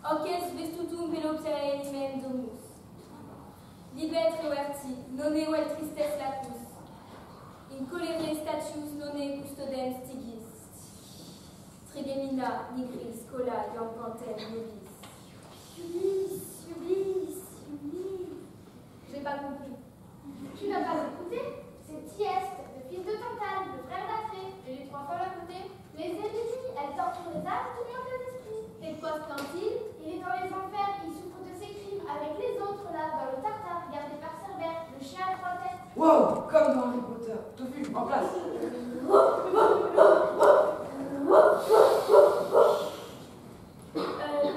Hoces vestutum veloptiae limen domus. Libet roerti, nonne vel tristes lacus. In colere statius nonne custodem stigis. Trigemina nigris cola iamcantem nobis. Ulysse. J'ai pas compris. Tu n'as pas écouté? C'est Thyeste, le fils de Tantale, le frère d'Atrée. J'ai lu 3 fois la côté. Les ennemis, elles torturent les âmes, tout bien plein d'esprit. Et de quoi se plaint-il? Il est dans les enfers, il souffre de ses crimes avec les autres là, dans le Tartare, gardé par Cerbère, le chien à 3 têtes. Wow, comme dans Harry Potter. Tout vu, en place.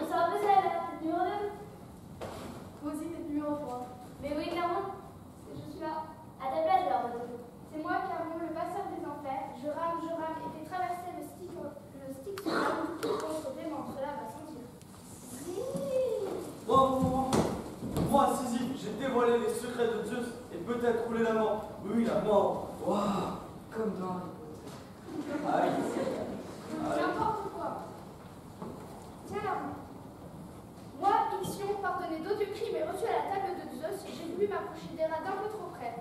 Ça va passer à la numéro 2. Moi aussi, t'es numéro 3. Mais oui, clairement, je suis là. À ta place, alors, Bateau. C'est moi, Caron, le passeur des enfers. Je rame, et fais traverser le stick sur la route contre paiement. Cela va sentir. Moi, Sisyphe, j'ai dévoilé les secrets de Zeus et peut-être roulé la mort. Oui, la mort. Waouh, comme dans Harry Potter. Ah oui. N'importe quoi. Tiens là. Moi, Ixion, pardonné d'odieux crimes et reçu à la table de Zeus, j'ai voulu m'approcher des rats d'un peu trop près.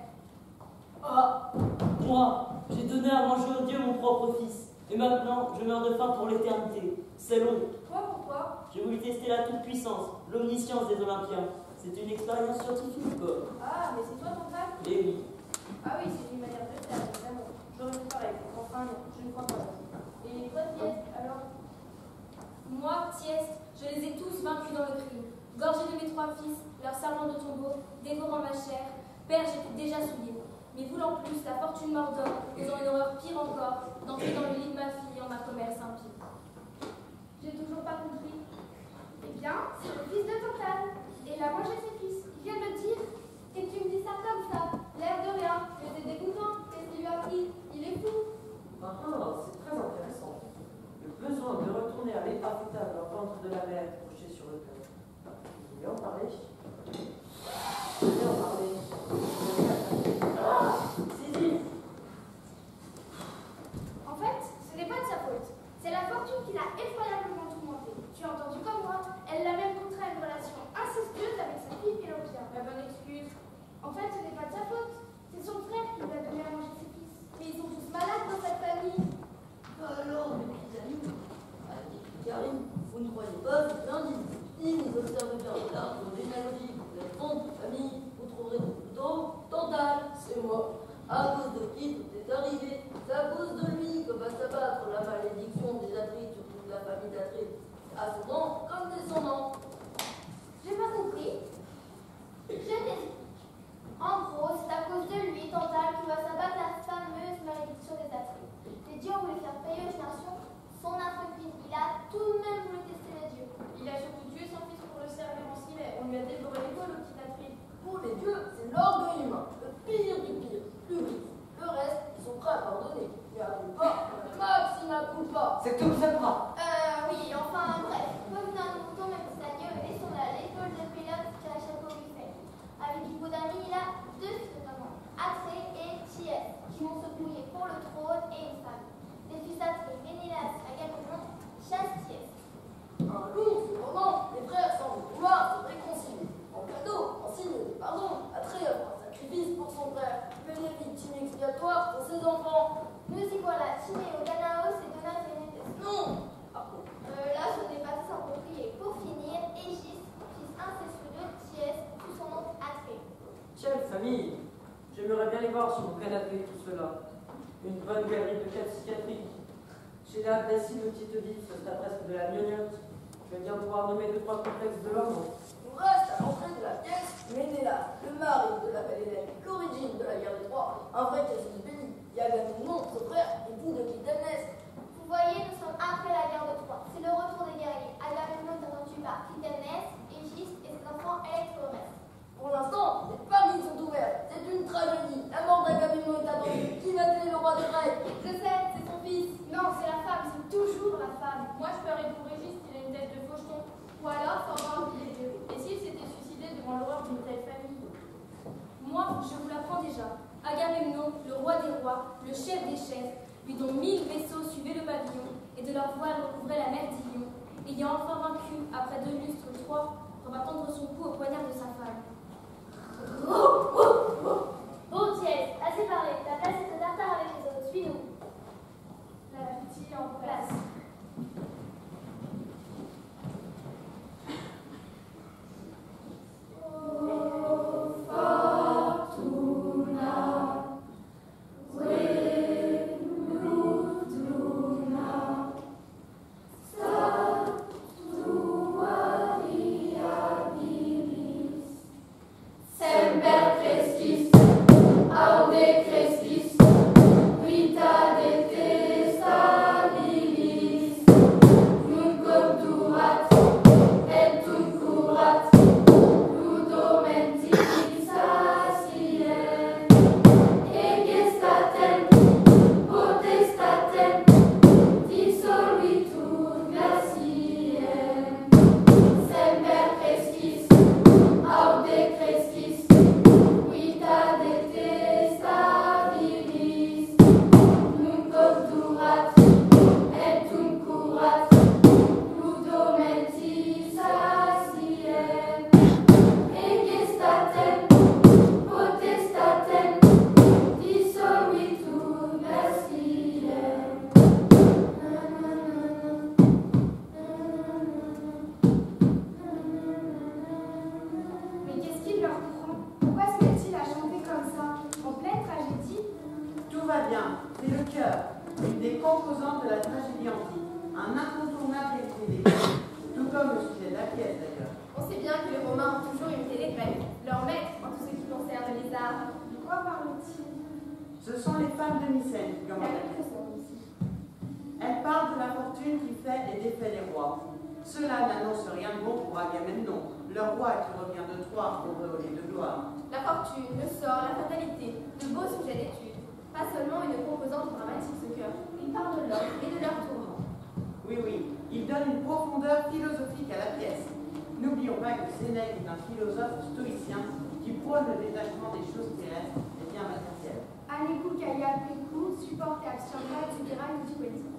Ah, moi, j'ai donné à manger au Dieu mon propre fils. Et maintenant, je meurs de faim pour l'éternité. C'est long. Toi, pourquoi? J'ai voulu tester la toute-puissance, l'omniscience des Olympiens. C'est une expérience scientifique, quoi. Ah, mais c'est toi ton frère? Eh oui. Ah oui, c'est une manière de faire, évidemment. J'aurais fait pareil. Enfin, non, je ne crois pas. Et toi, Thyeste, alors? Moi, Thyeste, je les ai tous vaincus dans le crime. Gorgé de mes 3 fils, leur servant de tombeau, dévorant ma chair. Père, j'étais déjà souillé. Mais voulant plus, la fortune m'ordonne, faisant une horreur pire encore, d'entrer dans le lit de ma fille en ma commerce impie. J'ai toujours pas compris. Eh bien, c'est le fils de Tantale. Et il a mangé ses fils. Il vient de le dire. Et tu me dis ça comme ça, l'air de rien. Mais c'est dégoûtant. Qu'est-ce qu'il lui a pris? Il est fou. Ah, c'est très intéressant. Le besoin de retourner à l'état fœtal dans le ventre de la mère couché sur le cœur. Vous voulez en parler? Vous voulez en parler? Sisyphe. En fait, ce n'est pas de sa faute. C'est la fortune qui l'a effroyablement tourmenté. Tu as entendu comme moi, elle l'a même contraint à une relation incestueuse avec sa fille Pélopia. La bonne excuse. En fait, ce n'est pas de sa faute. C'est son frère qui lui a donné à manger ses fils. Mais ils sont tous malades dans cette famille. Alors, mes petits amis, Karim, vous ne croyez pas cet indice? Si vous observez bien l'arbre généalogique de la fond de famille, vous trouverez plutôt Tantale, c'est moi. À cause de qui tout est arrivé? C'est à cause de lui que va s'abattre la malédiction des Atrides sur toute la famille d'Atrides, ascendant comme descendant. J'ai pas compris. Je t'explique. En gros, c'est à cause de lui, Tantale, qui va s'abattre la fameuse malédiction des Atrides. Les dieux ont voulu faire payer aux nations son infantile. Il a tout de même voulu tester les dieux. Il a surtout tué son fils pour le servir en civet. On lui a dévoré l'épaule au petit Atride. Pour les dieux, c'est l'orgueil humain, le pire du pire, plus riche. Le reste, ils sont prêts à pardonner. Mais à culpa, maxima culpa. C'est tout ça bras. Oui, enfin, bref. Revenons à nos moutons, mes petits agneaux, et laissons à l'épaule de Pélope qui a la chapeau lui fait. Avec Hippodamie, il a 2 fils notamment, Atrée et Thyeste, qui vont se mouiller pour le trône et une femme. Les fils d'Atrée, Ménélas, Agamemnon, chassent Thyeste. Un jour, cependant, les frères semblent vouloir se réconcilier. En cadeau, en signe de pardon, Atrée offre un sacrifice pour son frère, mais les victimes expiatoires pour ses enfants. Nous y voilà, Timéo, Danaos et Donas Vénétes. Non! Pardon. Là, ce n'est pas sans compris. Et pour finir, Égis, fils incestueux de Thyeste, tout son oncle Atrée. Quelle famille! J'aimerais bien les voir sur mon canapé, tout cela. Une bonne galerie de 4 cicatrices. Chez la d'acide petite vive, ce sera presque de la gnognotte. Je vais bien pouvoir nommer 2-3 complexes de l'homme. On reste à l'entrée de la pièce, Ménélas, le mari de la belle Hélène, l'origine de la guerre des Troies, un vrai Cassius Belli. Il y a Agamemnon, son frère, époux de Clytemnestre. Vous voyez, nous sommes après la guerre de Troie. C'est le retour des guerriers. Agamemnon est attendu par Clytemnestre, Égis et ses enfants Électromestre. Pour l'instant, les paris sont ouverts. C'est une tragédie. La mort d'Agamemnon est attendue. Qui va tuer le roi des Grecs? Je sais, c'est son fils. Non, c'est la femme, c'est toujours la femme. Moi, je parie pour Régis qu'il a une tête de faucheton. Ou alors, faut avoir oublié Dieu. Et s'il s'était suicidé devant l'horreur d'une telle famille? Moi, je vous l'apprends déjà. Agamemnon, le roi des rois, le chef des chefs, lui dont 1000 vaisseaux suivaient le pavillon, et de leur voile recouvrait la mer d'Ilion, ayant enfin vaincu, après 2 lustres qu'on va tendre son cou au poignard de sa femme. Bon, Thiès, assez parlé. Ta place est au tartare avec les autres. Suis-nous. La petite en place. Cela n'annonce rien de bon pour Agamemnon, le roi qui revient de Troie auréolé de gloire. La fortune, le sort, la fatalité, de beaux sujets d'étude. Pas seulement une composante dramatique ce cœur. Il parle de l'homme et de leur tourment. Oui, il donne une profondeur philosophique à la pièce. N'oublions pas que Sénèque est un philosophe stoïcien qui prône le détachement des choses terrestres des biens matériels. Aniku kaya peku, support et abstiendra, etc. nous dit poétique.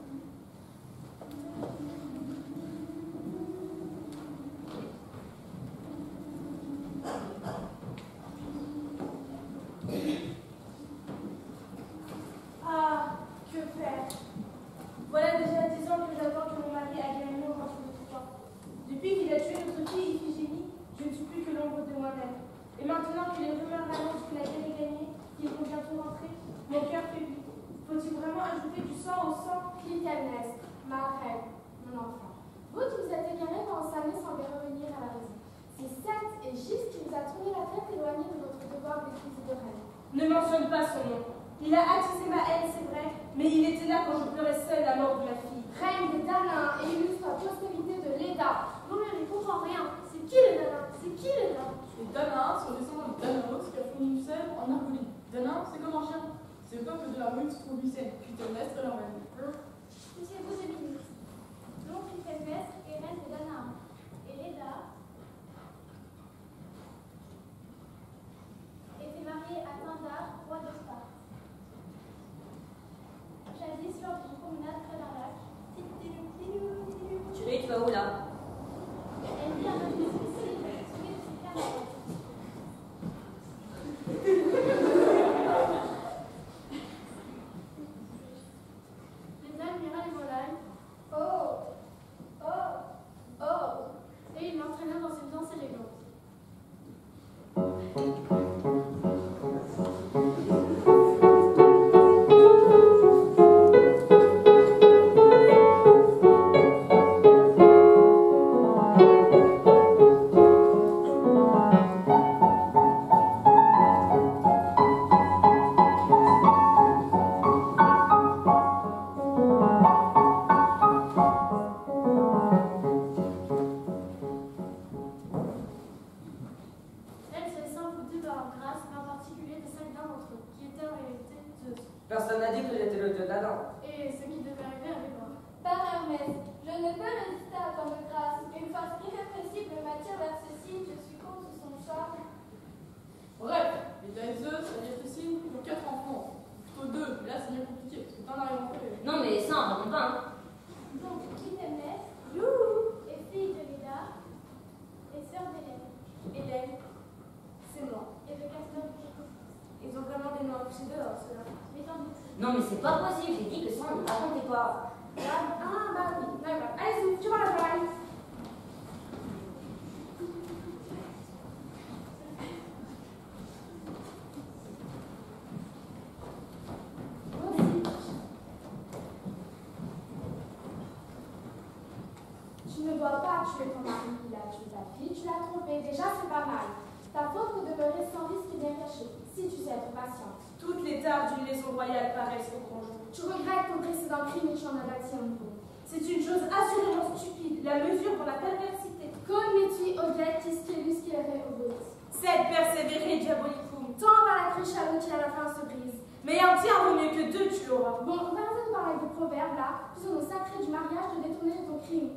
Ah, que faire? Voilà déjà 10 ans que j'attends que mon mari Agamemnon rentre de Troie. Depuis qu'il a tué notre fille Iphigénie, je ne suis plus que l'ombre de moi-même. Et maintenant que les rumeurs annoncent que la guerre est gagnée, qu'il vont bientôt rentrer, mon cœur faiblit. Faut-il vraiment ajouter du sang au sang? Clytemnestre, ma reine, mon enfant. Vous qui vous êtes égarés pendant sa semblez revenir à la raison. C'est certes et juste qui vous a tourné la tête éloignée de votre devoir d'épouse et de reine. Ne mentionne pas son nom. Il a attisé ma haine, c'est vrai, mais il était là quand je pleurais seule la mort de ma fille. Reine des Danains et illustre postérité de Léda. Vous ne lui comprend rien. C'est qui les Danains? C'est qui les Danains? Les Danains sont descendants de Danos qui a fourni une sève en Argolie. Danin, c'est comme un chien. C'est le peuple de la rue pour Lucène, Clytemnestre et leur mari. Poussez-vous des ministres. Donc Clytemnestre est reine des Danains. Et Léda était mariée à Pindare, roi de Sparte. Jadis, lors d'une promenade près d'un lac, Chérie, tu vas où là? elle vit un homme difficile, soumis de ses frères. Les âmes mira les volailles. Oh, oh, oh. Et il m'entraîna dans une danse élégante. Personne n'a dit que j'étais le dieu de la danse. Et ce qui devait arriver avec moi. Par Hermès, je ne peux résister à tant de grâce. Une force irrépressible m'attire vers ceci, je suis contre son charme. Bref, les Zeus, la diaphysine, ils ont 4 enfants. Plutôt 2, mais là c'est bien compliqué parce que t'en arrives en fait. Non, mais ça, on raconte pas, hein. Donc, Clytemnestre est fille de Léda et sœur d'Hélène. pas tué ton mari, il a tué ta fille, tu l'as trompé. Déjà, c'est pas mal. Ta faute peut demeurer sans risque et bien caché, si tu sais être patiente. Toutes les tares d'une maison royale paraissent au grand jour. Tu regrettes ton précédent crime et tu en as bâti un nouveau. C'est une chose assurément stupide, la mesure pour la perversité. Con metti odlet tiscelus sclere obolis. Sed persévérer diabolicum. Tant va la cruche à l'eau qui à la fin se brise. Mais un tien vaut mieux que deux, tu l'auras. Bon, on va arrêter de parler des proverbes là, plus on est sacré du mariage de détourner ton crime.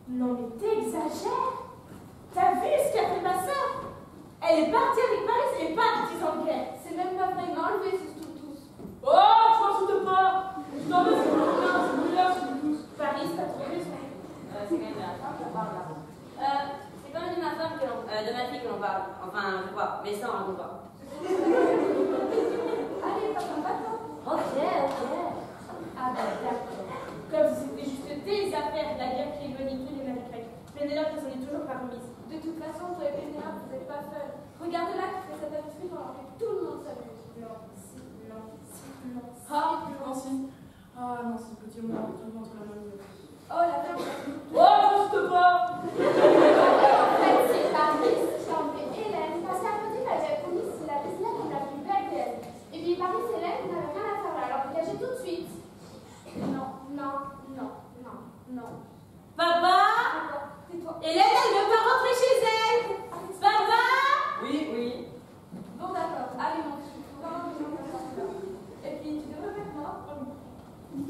Non mais t'exagères. T'as vu ce qu'a fait ma sœur? Elle est partie avec Paris et pas artisan de guerre. C'est même pas vrai, enlevé ce tous. Oh, je m'insulte pas. Je t'en veux, c'est mon frère, c'est mon frère, c'est tous. Paris, t'as trop raison. C'est quand même de la femme qu'on parle là. C'est quand même de ma femme que l'on... de ma fille que l'on parle. Enfin, je crois, mais sans raconte pas. Allez, papa. Ok. Ah bah d'accord. Comme si c'était juste des affaires, la guerre qui éloigne tous les maris grecs. Pénélope ne s'en est toujours pas remise. De toute façon, toi et Pénélope, vous n'êtes pas seuls. Regarde-la qui fait cette aventure pendant que tout le monde s'amuse. Non. Ah, Nancy. Ah, Nancy, petit moi, tout le monde entre la main. Oh, la ferme. Oh, juste pas. En fait, c'est Paris qui a enlevé Hélène parce qu'elle me dit qu'elle avait promis si la business comme la plus belle d'elle. Et puis Paris et Hélène n'avaient rien à faire là, alors dégagez tout de suite. Non. Papa, Tais-toi. Hélène, elle veut pas rentrer chez elle. Papa. Oui. Bon, d'accord. Allez, mon fils. Et puis, tu devrais mettre moi.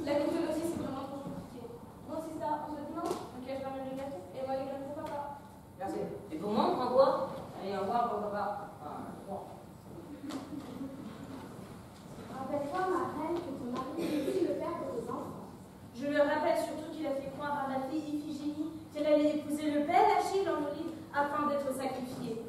La mythologie, c'est vraiment trop compliqué. Bon, c'est ça. On se dimanche. Ok, je ramène les gâteaux. Et moi, les gâteaux pour papa. Merci. Et pour moi, on prend quoi? Allez, au revoir, papa. Rappelle-toi, ma reine, que ton mari est aussi le père de tes enfants. Je me rappelle surtout qu'il a fait croire à ma fille Iphigénie qu'elle allait épouser le bel Achille en Olympe afin d'être sacrifiée.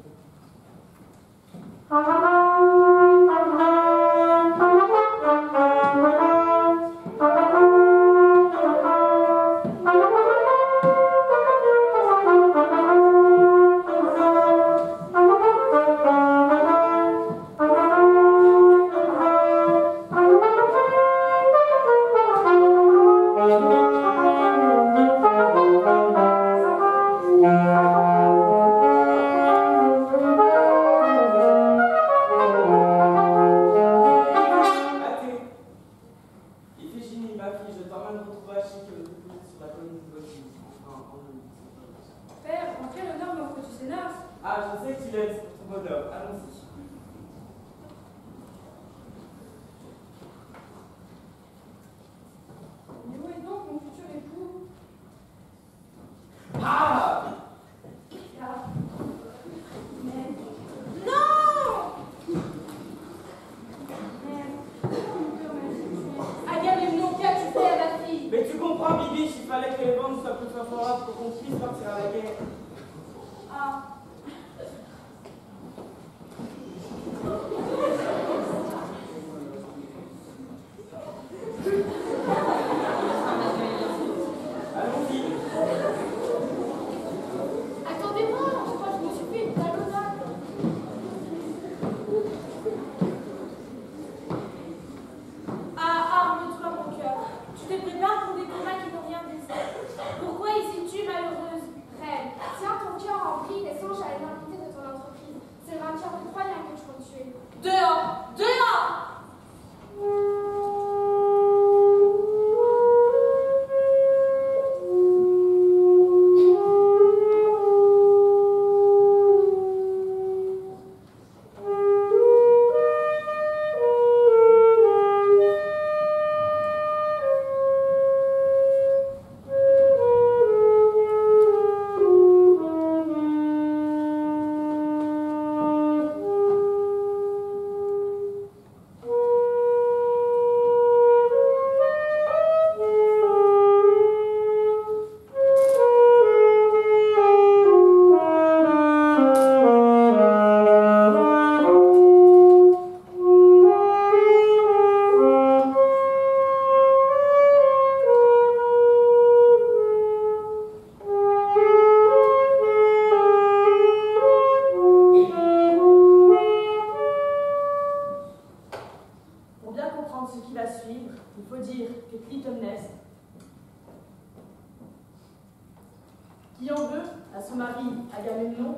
mari, Agamemnon,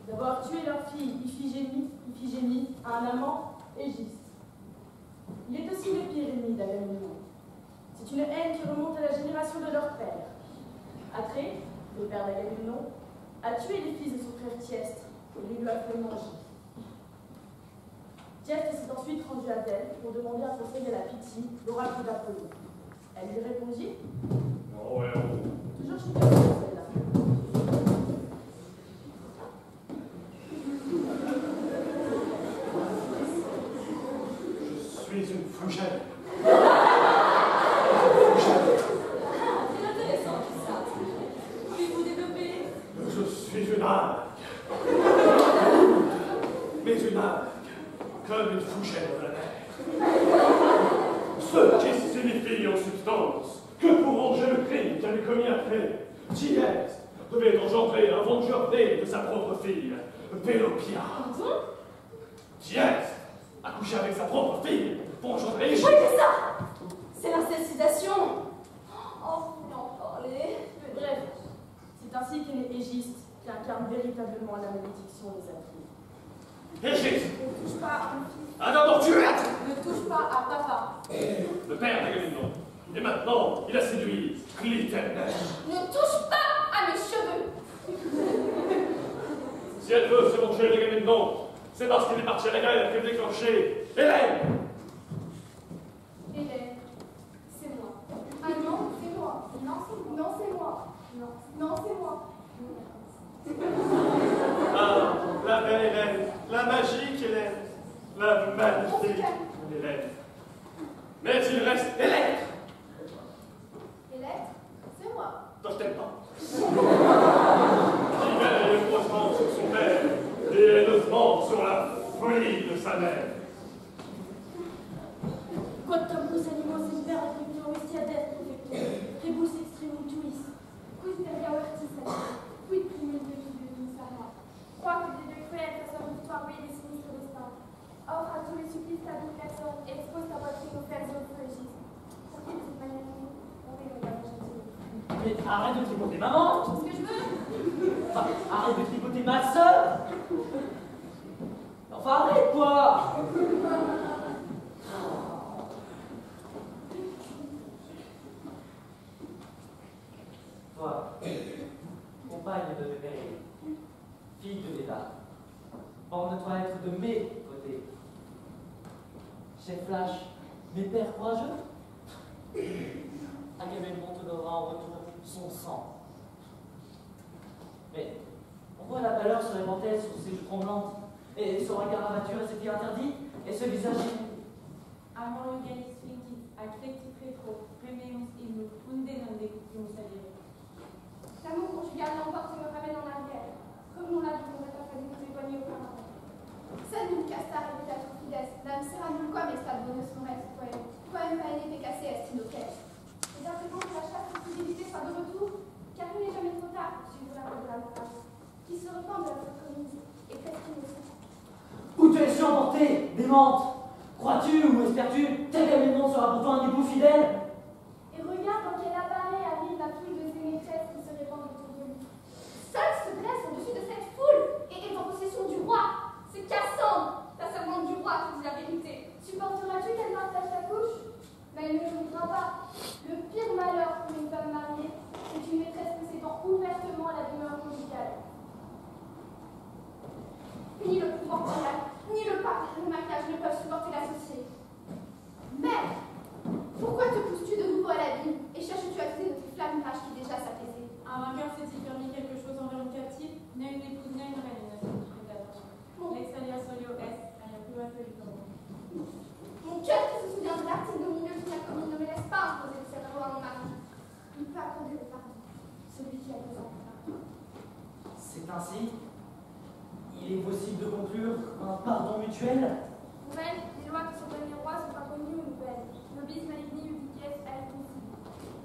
d'avoir tué leur fille Iphigénie à un amant, Égiste. Il est aussi le pire ennemi d'Agamemnon. C'est une haine qui remonte à la génération de leur père. Atrée, le père d'Agamemnon, a tué les fils de son frère Thiestre et les lui a fait manger. Thiestre s'est ensuite rendu à Delphes pour demander un conseil à la Pythie, l'oracle d'Apollon. Elle lui répondit Oh, ouais, toujours chuteuse celle-là. Je suis une fougère. C'est intéressant tout ça. Pouvez-vous développer? Je suis une algue. Mais une algue, comme une fougère de la mer. Ce qui signifie en substance que pour ranger le crime qu'avait commis après, Thiès devait engendrer un vengeur né de sa propre fille, Pélopia. Pardon? Thiès a couché avec sa propre fille pour engendrer Oui, c'est ça! C'est l'incestation! Oh, vous voulez en parler? Bref, c'est ainsi qu'est né Égiste, qui incarne véritablement la malédiction des Atrides. Égiste! Ne touche pas à mon fils. Ah d'abord tu es! Ne touche pas à papa. Le père d'Agamemnon. Et maintenant, il a séduit Clytemnestre. Ne touche pas à mes cheveux. Si elle veut se venger d'Agamemnon, c'est parce qu'il est parti à la guerre qu'elle déclenchée Hélène. Hélène, c'est moi. Ah non, c'est moi. Non, c'est moi. Non, c'est moi. Non, c'est moi. Ah, la belle Hélène, la magique Hélène, la magnifique Hélène. Mais il reste Hélène. Hélène, c'est moi. Toi, je t'aime pas. Qui veille froidement sur son père et haineusement sur la folie de sa mère. Quantum cos animos inter agrippio estiadet profectum, rebus extremum tuis. Quid peria vertis quid primum de vivium sana. Crois que des deux cruels façons d'histoire oui des sinistres destins. Offre à tous les supplices ta domination et expose ta poitrine aux fers et aux feux. Pour qui de cette manière on est regarde gentil. Mais arrête de tripoter maman! Je fais ce que je veux. Enfin, arrête de tripoter ma soeur! Enfin, arrête, quoi! Toi, compagne de mes périls, fille de Médard, borne-toi à être de mes côtés. Chef Flash, mes pères courageux, Agamemnon te donnera en retour son sang. Mais pourquoi la pâleur se répand-elle sur ses joues tremblantes, et son regard abattu à ses pieds interdits, et ce visage Amor galis fincis, accepti prétro, premeus illum, unde non decutimus alire. L'amour conjugal l'emporte et me ramène en arrière. Revenons là du combat afin de nous éloigner auparavant. Salve castar et la fides, l'âme seranul quam estat bonus mores poem, quam paene peccasse est inocens. C'est à présent que la chasse de fidélité soit de retour, car il n'est jamais trop tard pour suivre la voie de la morale, qui se repent de la faute commise et presque innocente. Où te es-tu emportée, démente? Crois-tu ou espères-tu qu'Agamemnon sera pour toi un époux fidèle? Et regarde dans quel appareil arrive la foule de ses maîtresses qui se répandent autour de lui. Seule se dresse au-dessus de cette foule et est en possession du roi. C'est Cassandre, la servante du roi, qui dit la vérité. Supporteras-tu qu'elle partage ta couche? Mais elle ne le voudra pas. Le pire malheur pour une femme mariée, c'est une maîtresse possédant ouvertement la demeure conjugale. Ni le pouvoir royal, ni le pape, le mariage ne peuvent supporter l'associé. Mère, pourquoi te pousses-tu de nouveau à l'abîme et cherches-tu à quitter de tes flammes rage qui déjà s'apaisaient? Un vainqueur s'est-il permis quelque chose envers une captive? N'a une épouse, n'a une reine, n'a une prête d'attention. Lex alias solio est, alia plua felitor. Mon cœur qui se souvient de l'article de mon Dieu qui n'a commis ne me laisse pas imposer de cette loi à mon mari. Il peut accorder le pardon, celui qui a besoin de pardon. C'est ainsi. Il est possible de conclure un pardon mutuel. Nouvelle, les lois qui sont données au roi sont pas connues ou nouvelles. Nobis maligni ubiques est conçue.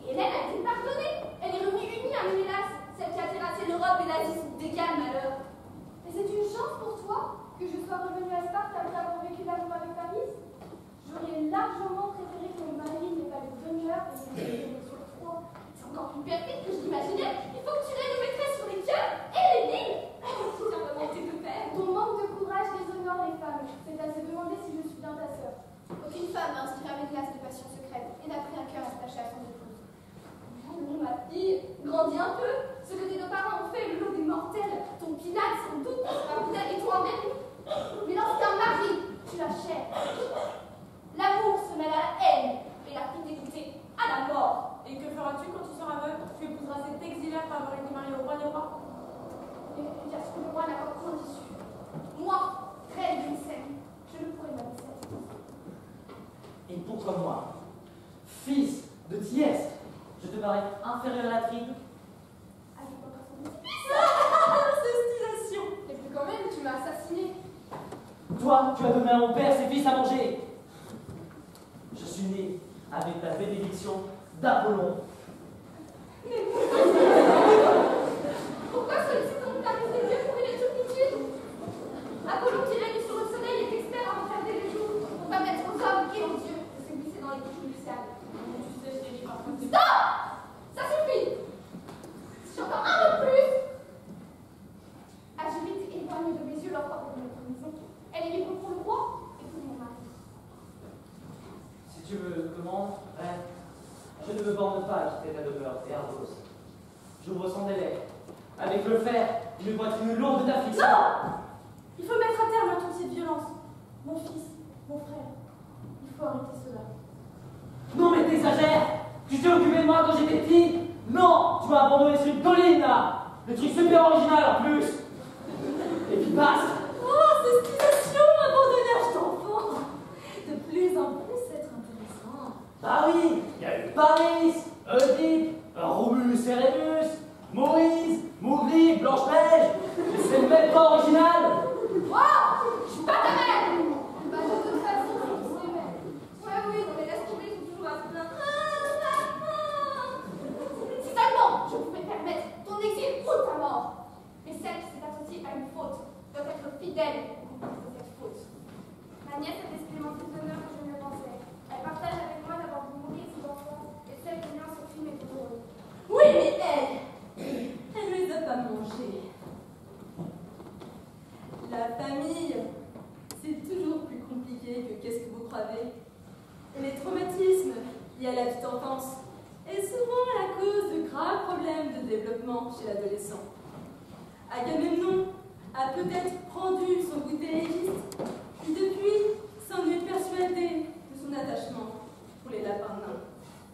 Hélène a été pardonnée. Elle est revenue unie à Ménélas, celle qui a terrassé l'Europe et l'Asie sous d'égal malheur. Et c'est une chance pour toi que je sois revenue à Sparte après avoir vécu l'amour avec Paris. J'aurais largement préféré que mon mari n'ait pas de bonheur et que je sur 3. C'est encore plus perfide que je l'imaginais. Il faut que tu les nous mettrais sur les cœurs et les lignes. Tu tiens vraiment tes deux pères. Ton manque de courage déshonore les femmes. C'est à se demander si je suis bien ta sœur. Aucune femme n'a inspiré à mes glaces de passion secrète et n'a pris un cœur à s'attacher à son épouse. Non, ma fille, grandis un peu. Ce que tes deux parents ont fait, le lot des mortels. Ton Pilate, sans doute, sera fidèle et toi en même. Mais lorsqu'un mari, tu la chair. L'amour se mêle à la haine et la fille t'écouter à la mort. Et que feras-tu quand tu seras aveugle? Tu épouseras cet exilaire pour avoir été marié au roi des rois? Et parce que le roi n'a pas point d'issue. Moi, reine d'une scène, je ne pourrai pas laisser à tes. Et pourquoi moi, fils de Thiès, je te parais inférieur à la tribu? Avec votre Cestisation. Et puis quand même, tu m'as assassiné. Toi, tu as donné à mon père ses fils à manger. Je suis né avec la bénédiction d'Apollon. Pourquoi sollicite donc la mise des dieux pour une turpitude? Apollon qui règne sur le soleil est expert à regarder les jours pour permettre aux hommes et aux dieux de se glisser dans les couches nuptiales. Tu sais, chérie, parfois c'est... Stop! Ça suffit! Si j'entends un mot de plus, Agilite éloigne de mes yeux leur porte de notre maison. Elle est libre pour le roi et pour mon mari. Si tu me demandes, reine, je ne me borne pas à quitter ta demeure et Argos. J'ouvre son délai. Avec le fer, une poitrine lourde d'affliction. Non! Il faut mettre à terme à toute cette violence. Mon fils, mon frère, il faut arrêter cela. Non mais t'exagères! Tu t'es occupé de moi quand j'étais petit? Non! Tu m'as abandonné sur une colline là! Le truc super original en plus! Et puis passe! Oh, cestisation, abandonnage d'enfant! De plus en plus, c'est intéressant. Ah oui! Il y a eu Paris, Oedipe, Romulus et Rémus, Moïse, Mowgli, Blanche-Neige! Mais c'est le même pas original! Wow! Je suis pas ta mère! Bah, de toute façon, c'est tous les mêmes. Ouais, oui, non, mais laisse tomber, ils sont toujours à se plaindre. Si seulement je pouvais permettre ton exil ou ta mort. Mais celle qui s'est associée à une faute doit être fidèle au complice de cette faute. Ma nièce est expérimentée d'honneur que je ne pensais. Elle partage avec moi d'avoir vu mourir ses enfants et celle de lien ce crime est douloureux. Oui, mais elle ne les a pas mangés. La famille, c'est toujours plus compliqué que qu'est-ce que vous croyez. Et les traumatismes liés à la petite enfance est souvent la cause de graves problèmes de développement chez l'adolescent. Agamemnon a peut-être rendu son goûter égiste, puis depuis s'en est persuadé de son attachement pour les lapins nains.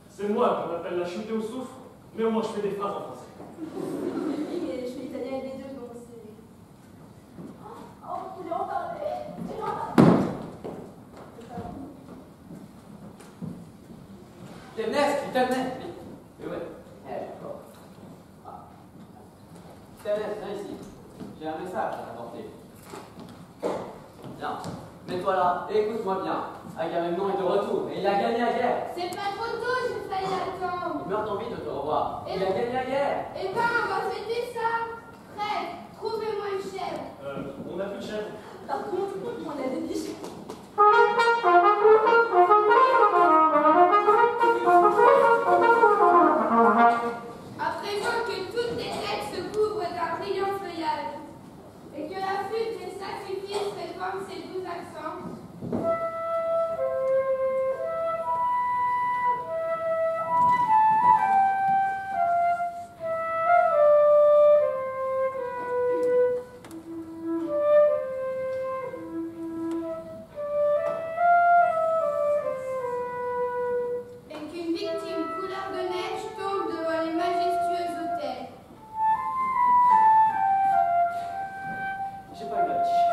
C'est moi qu'on appelle la chute au souffle, mais au moins je fais des phrases en français. Oui, mais je suis italienne les deux, donc c'est... Oh, tu l'as entendu. Tu l'as entendu. Temnes, mais ouais. D'accord. Ah. Temnes, viens ici. J'ai un message à t'apporter. Viens, mets-toi là et écoute-moi bien. Agamemnon est de retour et il a gagné la guerre. C'est pas trop tôt, j'ai failli attendre. Il meurt d'envie de te revoir. Il a gagné la guerre. Eh ben, on va fêter ça. Prêt, trouvez-moi une chèvre. On n'a plus de chèvre. Par contre, on a des biches. À présent que toutes les têtes se couvrent d'un brillant feuillage, et que la flûte des sacrifices réforme ses doux accents, et qu'une victime couleur de neige tombe devant les majestueux autels. J'ai pas eu la biche.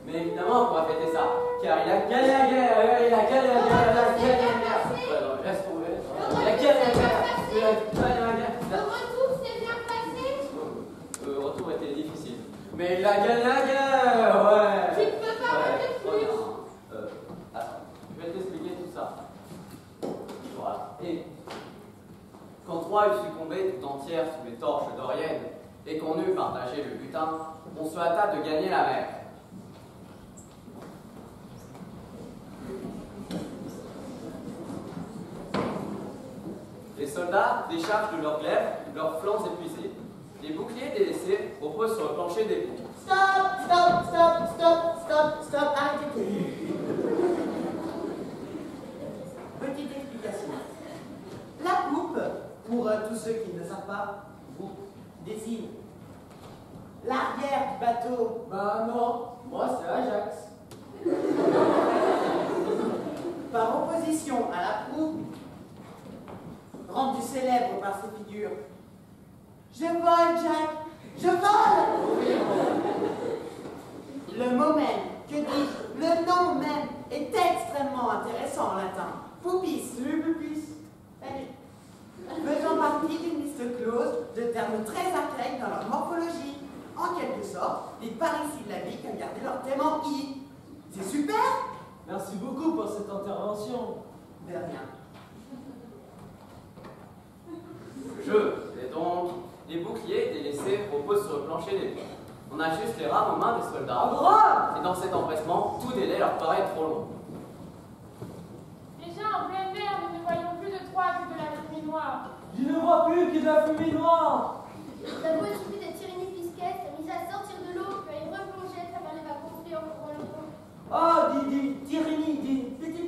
Mais évidemment qu'on va fêter ça, car il a gagné la guerre. Il a gagné la guerre. Il a gagné la guerre. Ouais, non, laisse tomber. Il a gagné la guerre. Il a gagné la guerre. Le retour s'est bien passé. Le retour était difficile. Mais il a gagné la guerre. Ouais. Tu ne peux pas me dire plus. Attends, je vais t'expliquer tout ça. Voilà. Et quand Troie eut succombé tout entière sous les torches doriennes et qu'on eut partagé le butin, on se hâta de gagner la mer. soldats déchargent de leurs glaives leurs flancs épuisés. Les boucliers délaissés reposent sur le plancher des ponts. Stop, arrêtez tout. Petite explication. La poupe, pour tous ceux qui ne savent pas, vous désigne l'arrière du bateau. Bah non, moi c'est Ajax. Par opposition à la poupe, rendue célèbre par ses figures. Je vole, Jack, je vole! Le mot même, que dis-je, le nom même est extrêmement intéressant en latin. Poupis. Pupis. Faisant partie d'une liste close de termes très archaïques dans leur morphologie. En quelque sorte, les parisyllabiques ont gardé leur thème en i. C'est super! Merci beaucoup pour cette intervention. De rien. Le jeu, et donc, les boucliers délaissés reposent sur le plancher des ponts. On ajuste les rames aux mains des soldats. Et dans cet empressement, tout délai leur paraît trop long. Déjà en pleine mer, nous ne voyons plus de toi que de la fumée noire. Je ne vois plus que de la fumée noire. D'abord, il suffit de Tyrénie Pisquette, mis à sortir de l'eau, puis à y replonger à travers les vagues gonflées en courant le pont. Oh, Tyrénie, petit.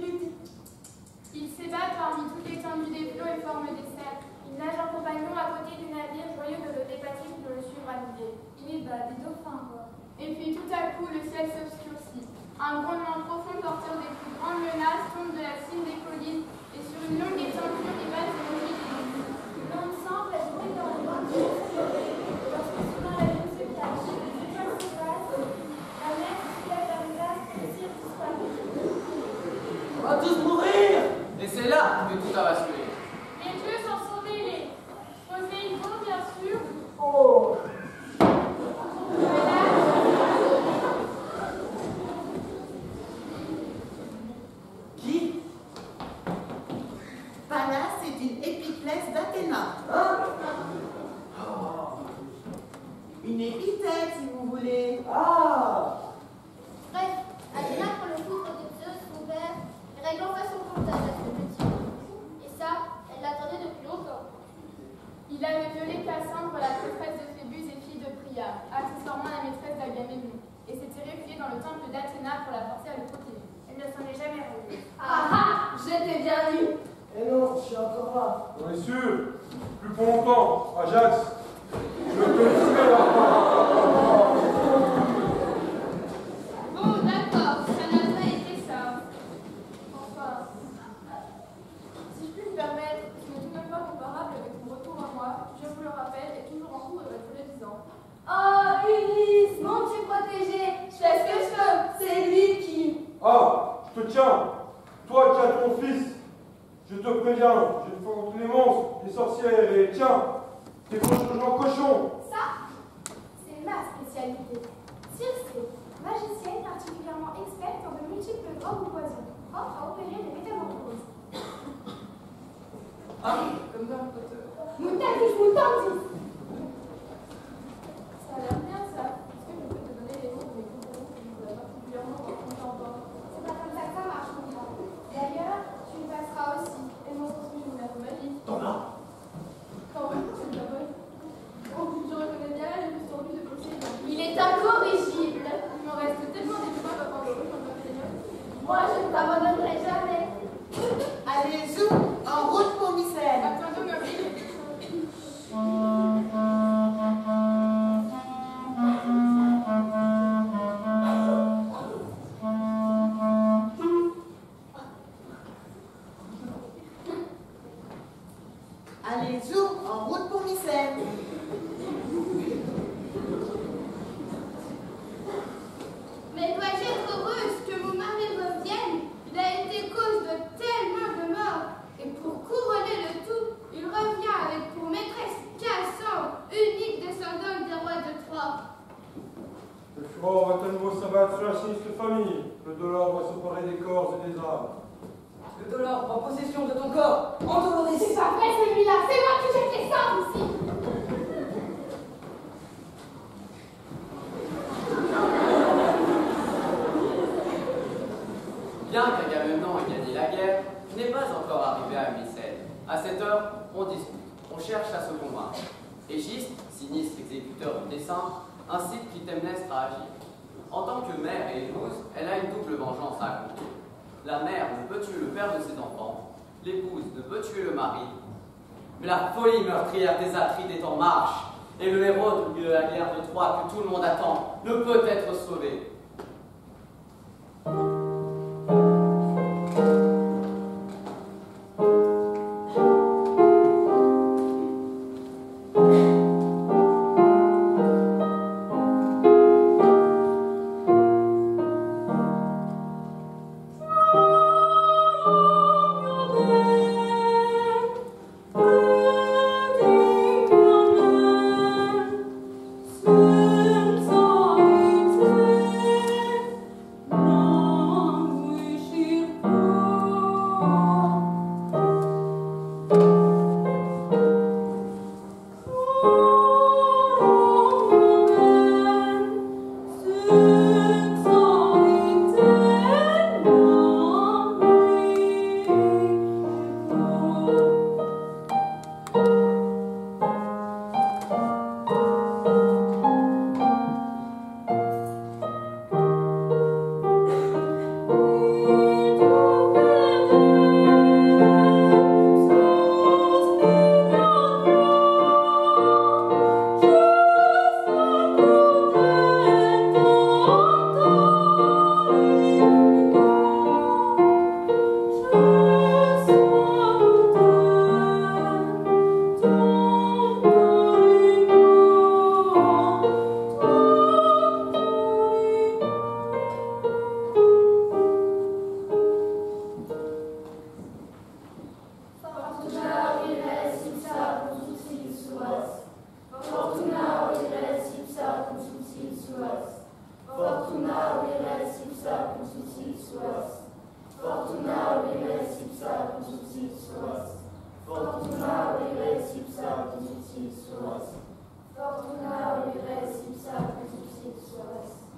Il s'ébat parmi toute l'étendue des flots et forme des cercles. Il nage en compagnon à côté du navire, joyeux de le dépasser pour le suivre à l'idée. Il est bas, des dauphins, quoi. Et puis tout à coup, le ciel s'obscurcit. Un grondement profond porteur des plus grandes menaces tombe de la cime des collines, et sur une longue étendue, les vagues émergent des nues. L'homme semble agiter dans le vent de lorsque soudain la lune se cache, les étoiles s'effacent, la mer se soulève vers le glace et le ciel disparaît. On va tous mourir. Et c'est là que tout a basculé. Les dieux sont sauvés, Poséidon, bien sûr. Oh. Qui? Pallas est une épiclèse d'Athéna. Une épithète, si vous voulez. Bref, Athéna prend le foudre de Zeus, son père, et règle enfin son comptage à ce petit. Et ça, elle l'attendait depuis longtemps. Il avait violé Cassandre, la prêtresse de Phébus et fille de Priam, accessoirement la maîtresse d'Agamemnon, et s'était réfugié dans le temple d'Athéna pour la forcer à le protéger. Elle ne s'en est jamais revenue. Ah, je t'ai bien eu. Et non, je suis encore là. On est sûr. Plus pour longtemps, Ajax. Je te tuer là. Bon, d'accord, ça n'a pas été ça. Enfin, si je puis me permettre, ce n'est tout de même pas comparable avec mon retour à moi, je vous le rappelle, est toujours en cours et va durer 10 ans. Oh, Ulysse, mon Dieu protégé, je fais ce que je veux, c'est lui qui... Ah, je te tiens. Toi qui as ton fils, je te préviens, je te fous tous les monstres, les sorcières et tiens, tes cochons. Ça, c'est ma spécialité. Circé, magicienne particulièrement experte en de multiples drogues ou poisons, propre à opérer des métamorphoses. Ah, comme dans Harry Potter. Moutandis. Ça a l'air bien ça. Est-ce que je peux te donner les noms de mes compagnons que je voudrais particulièrement rencontrer en bord? C'est pas comme ça que ça marche, comprends. D'ailleurs, tu y passeras aussi. Et mon sens que je me magique. T'en as? Quand même, c'est pas bonne. Oh, je reconnais bien le plus tendu de Poséidon. Il est incorrigible. Il m'en reste tellement des points à prendre dans ma période. Moi, je ne t'abandonnerai jamais. Allez, zoom, en route pour Mycène. Attendons nos villes. Allez, zoom, en route pour Mycène. Mais dois-je être heureuse que mon mari revienne? Il a été cause de tellement de morts. Et pour couronner le tout, il revient avec pour maîtresse Cassandre, unique descendante des rois de Troie. Le furor va à nouveau s'abattre sur la sinistre famille. Le dolore va s'emparer des corps et des âmes. Le dollar prend possession de ton corps. Endoloris. C'est pas vrai celui-là, c'est moi qui j'ai fait ça aussi. Bien qu'Agamemnon ait gagné la guerre, il n'est pas encore arrivé à Mycène. À cette heure, on discute Égiste, sinistre exécuteur de dessein, incite Clytemnestre à agir. En tant que mère et épouse, elle a une double vengeance à accomplir. La mère ne peut tuer le père de ses enfants, l'épouse ne peut tuer le mari. Mais la folie meurtrière des Atrides est en marche, et le héros de la guerre de Troie que tout le monde attend ne peut être sauvé.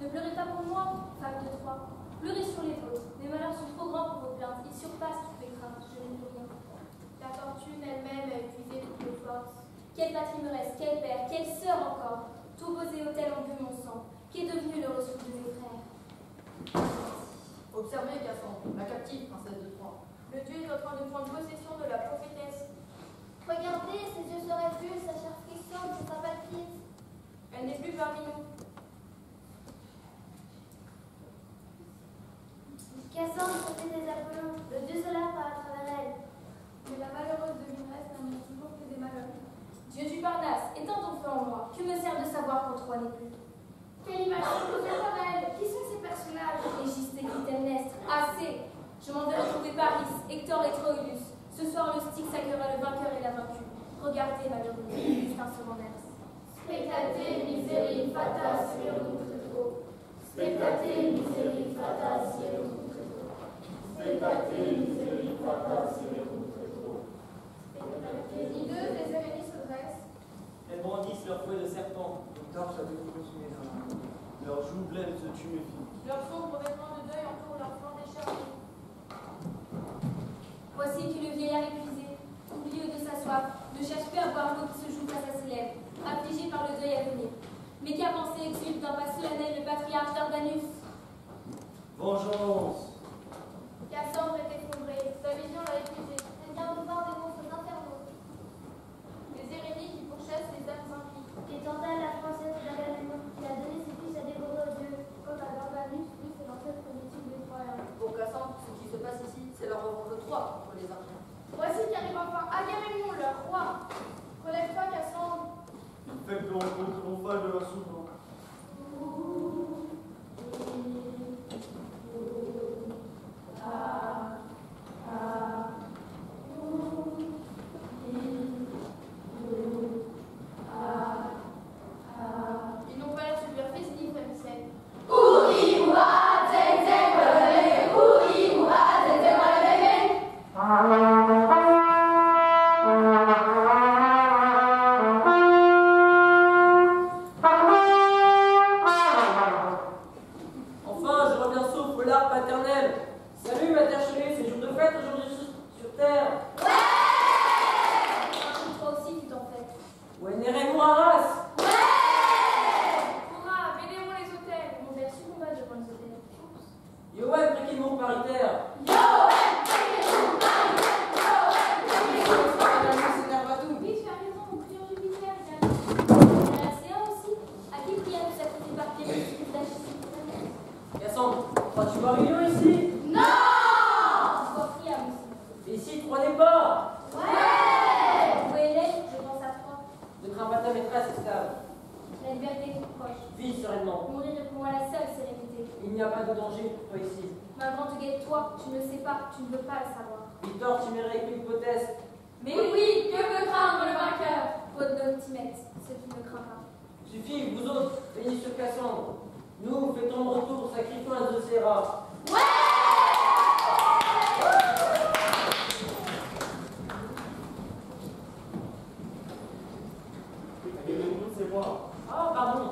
Ne pleurez pas pour moi, femme de Troie. Pleurez sur les vôtres. Mes malheurs sont trop grands pour vos plaintes. Ils surpassent toutes mes craintes. Je n'ai plus rien. La fortune elle-même a épuisé toutes mes forces. Quelle patrie me reste, quel père, quelle sœur encore. Tous vos hôtels ont bu mon sang. Qu'est devenu le ressource de mes frères? Observez, Cassandre, la captive princesse de Troie. Le dieu est en train de prendre possession de la prophétesse. Regardez, ses yeux se révulsent, sa chair frissonne, sa palpite. Elle n'est plus parmi nous. Cassandre, prophétesse d'Apollon, le dieu solaire part à travers elle. Mais la malheureuse devineresse n'amène toujours que des malheurs. Dieu du Parnasse, éteins ton feu en moi. Que me sert de savoir quand Troie n'est plus? Quelle image composée par elle? Qui sont ces personnages? Égiste et Clytemnestre, assez! Je m'en vais retrouver Paris, Hector et Troilus. Ce soir, le Styx accueillera le vainqueur et la vaincue. Regardez, malheureux, Augustin se renverse. Spectate miseri fata sierum tutto. Spectate miseri fata sierum tutto. Spectate miseri fata sierum tutto. Les hideuses, les Érénies se dressent. Elles brandissent leurs fouets de serpent. Leurs torches à demi consumées dans la main. Leurs joues blêmes se tuméfient. Leurs sombres vêtements de deuil entourent leurs flancs décharnés. Voici que le vieillard épuisé, oublieux de sa soif, ne cherche plus à boire l'eau qui se joue face à ses lèvres, affligé par le deuil à venir. Mais qu'a pensé exulte d'un pas solennel le patriarche Dardanus? Vengeance! Cassandre est effondrée, sa vision l'a épuisée. Elle vient de voir des monstres infernaux. Les Érénies qui pourchassent les âmes impies. Et Tantale, la princesse d'Agamemnon, qui a donné ses fils à dévorer aux dieux. Quant à Dardanus, lui, c'est l'ancêtre mythique des Troyens. Pour Cassandre, ce qui se passe ici, c'est la revanche de Troie contre les Argiens. Voici qu'arrive enfin Agamemnon, leur roi. Relève-toi, Cassandre. Faites le rencontre triomphale de leur souverain. Ils n'ont pas l'air super festifs, Ramsès. Ah sera pas ta maîtresse, esclave. La liberté est toute proche. Vis sereinement. Mourir est pour moi la seule sérénité. Il n'y a pas de danger pour toi ici. Ma grande guette, toi, tu ne le sais pas, tu ne veux pas le savoir. Victor Timéré, hypothèse. Mais oui, que veut craindre le vainqueur? Faute d'homme Timette, ce qui ne craint pas. Suffit, vous autres, bénis sur Cassandre. Nous fêtons le retour, sacrifions à Zocéra. Ouais! C'est moi. Oh, pardon.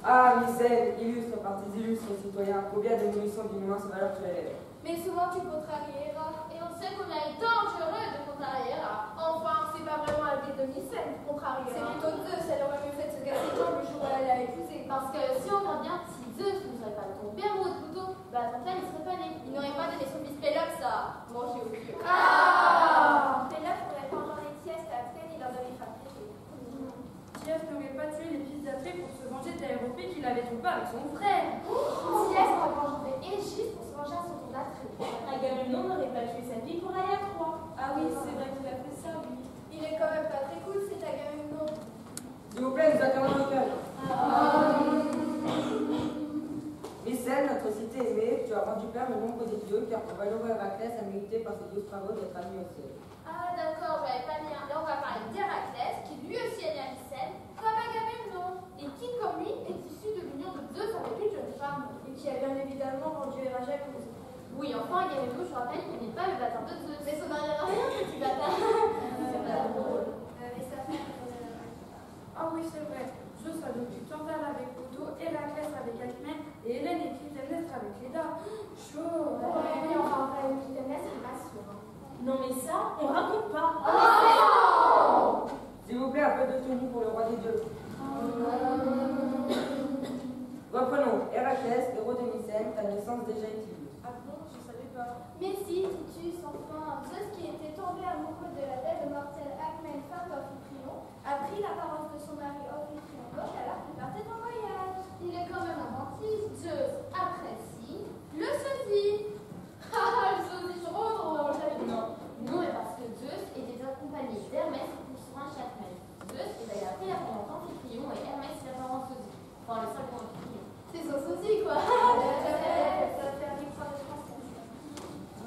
Ah, Mycène, illustre par tes illustres citoyens, combien de munitions d'une immense valeur tu élèves. Mais souvent tu contrarieras, et on sait combien il est dangereux de contrariera. Enfin, c'est pas vraiment la vie de Mycène qui contrariera. C'est plutôt Zeus, elle aurait mieux fait de se casser les jambes le jour où elle l'a épousé. Parce que si on regarde bien, si Zeus ne serait pas ton père ou plutôt, bah ton père il serait pas né. Il n'aurait pas donné son fils Pélops à manger au pieu. Ah! Pélops pourrait pas engendrer Thiès à Athènes, il leur devait faire traiter. Thiès n'aurait pas tué les fils d'Athée pour se venger de l'aéropée qu'il avait trompé avec son frère. Thiès aurait pas engendré Égis pour se venger à son tour d'Athée. Agamemnon n'aurait pas tué sa fille pour aller à Troie. Ah oui, c'est vrai qu'il a fait ça, oui. Il est quand même pas très cool cet Agamemnon. S'il vous plaît, nous acclamons le cœur. Mycène, notre cité aimée, tu as rendu père le nombre des dieux, car ton valeureux Héraclès a mérité par ses 12 travaux d'être admis au ciel. Ah d'accord, j'avais pas bien. Là on va parler d'Héraclès, qui lui aussi est né à Mycène, comme Agamemnon, et qui comme lui est issu de l'union de Zeus avec une jeune femme. Et qui a bien évidemment rendu Héraclès aux autres. Oui, enfin Agamemnon, je rappelle qu'il n'est pas le bâtard de Zeus. Mais ça n'arrive à rien, petit bâtard. C'est pas drôle. Mais ça fait... Ah oui, c'est vrai. Zeus a donc eu Tantale avec Pluto, Héraclès avec Alcmène et Hélène et Clytemnestre avec Léda. Chaud. Ouais, mais enfin, après, Clytemnestre, il m'a sûr. Non mais ça, on raconte pas. S'il vous plaît, un peu de tenue pour le roi des dieux. Reprenons. Héraclès, héros de Mycène, ta naissance déjà est illustre. Ah bon, je savais pas. Mais si, Titus, enfin, Zeus qui était tombé amoureux de la belle mortelle Alcmène, femme d'Amphitryon, a pris l'apparence de son mari Amphitryon gauche alors qu'il partait en voyage. Il est quand même inventif, Zeus apprécie le sosie. Ah, le sosie, trop drôle. Non, mais parce que Zeus était accompagné d'Hermès pour sur un châtelain. Zeus, il a pris l'apparence d'Amphitryon et Hermès l'apparence sosie. Enfin, le seul pour Amphitryon. C'est son sosie, quoi. Ça fait un histoire de français.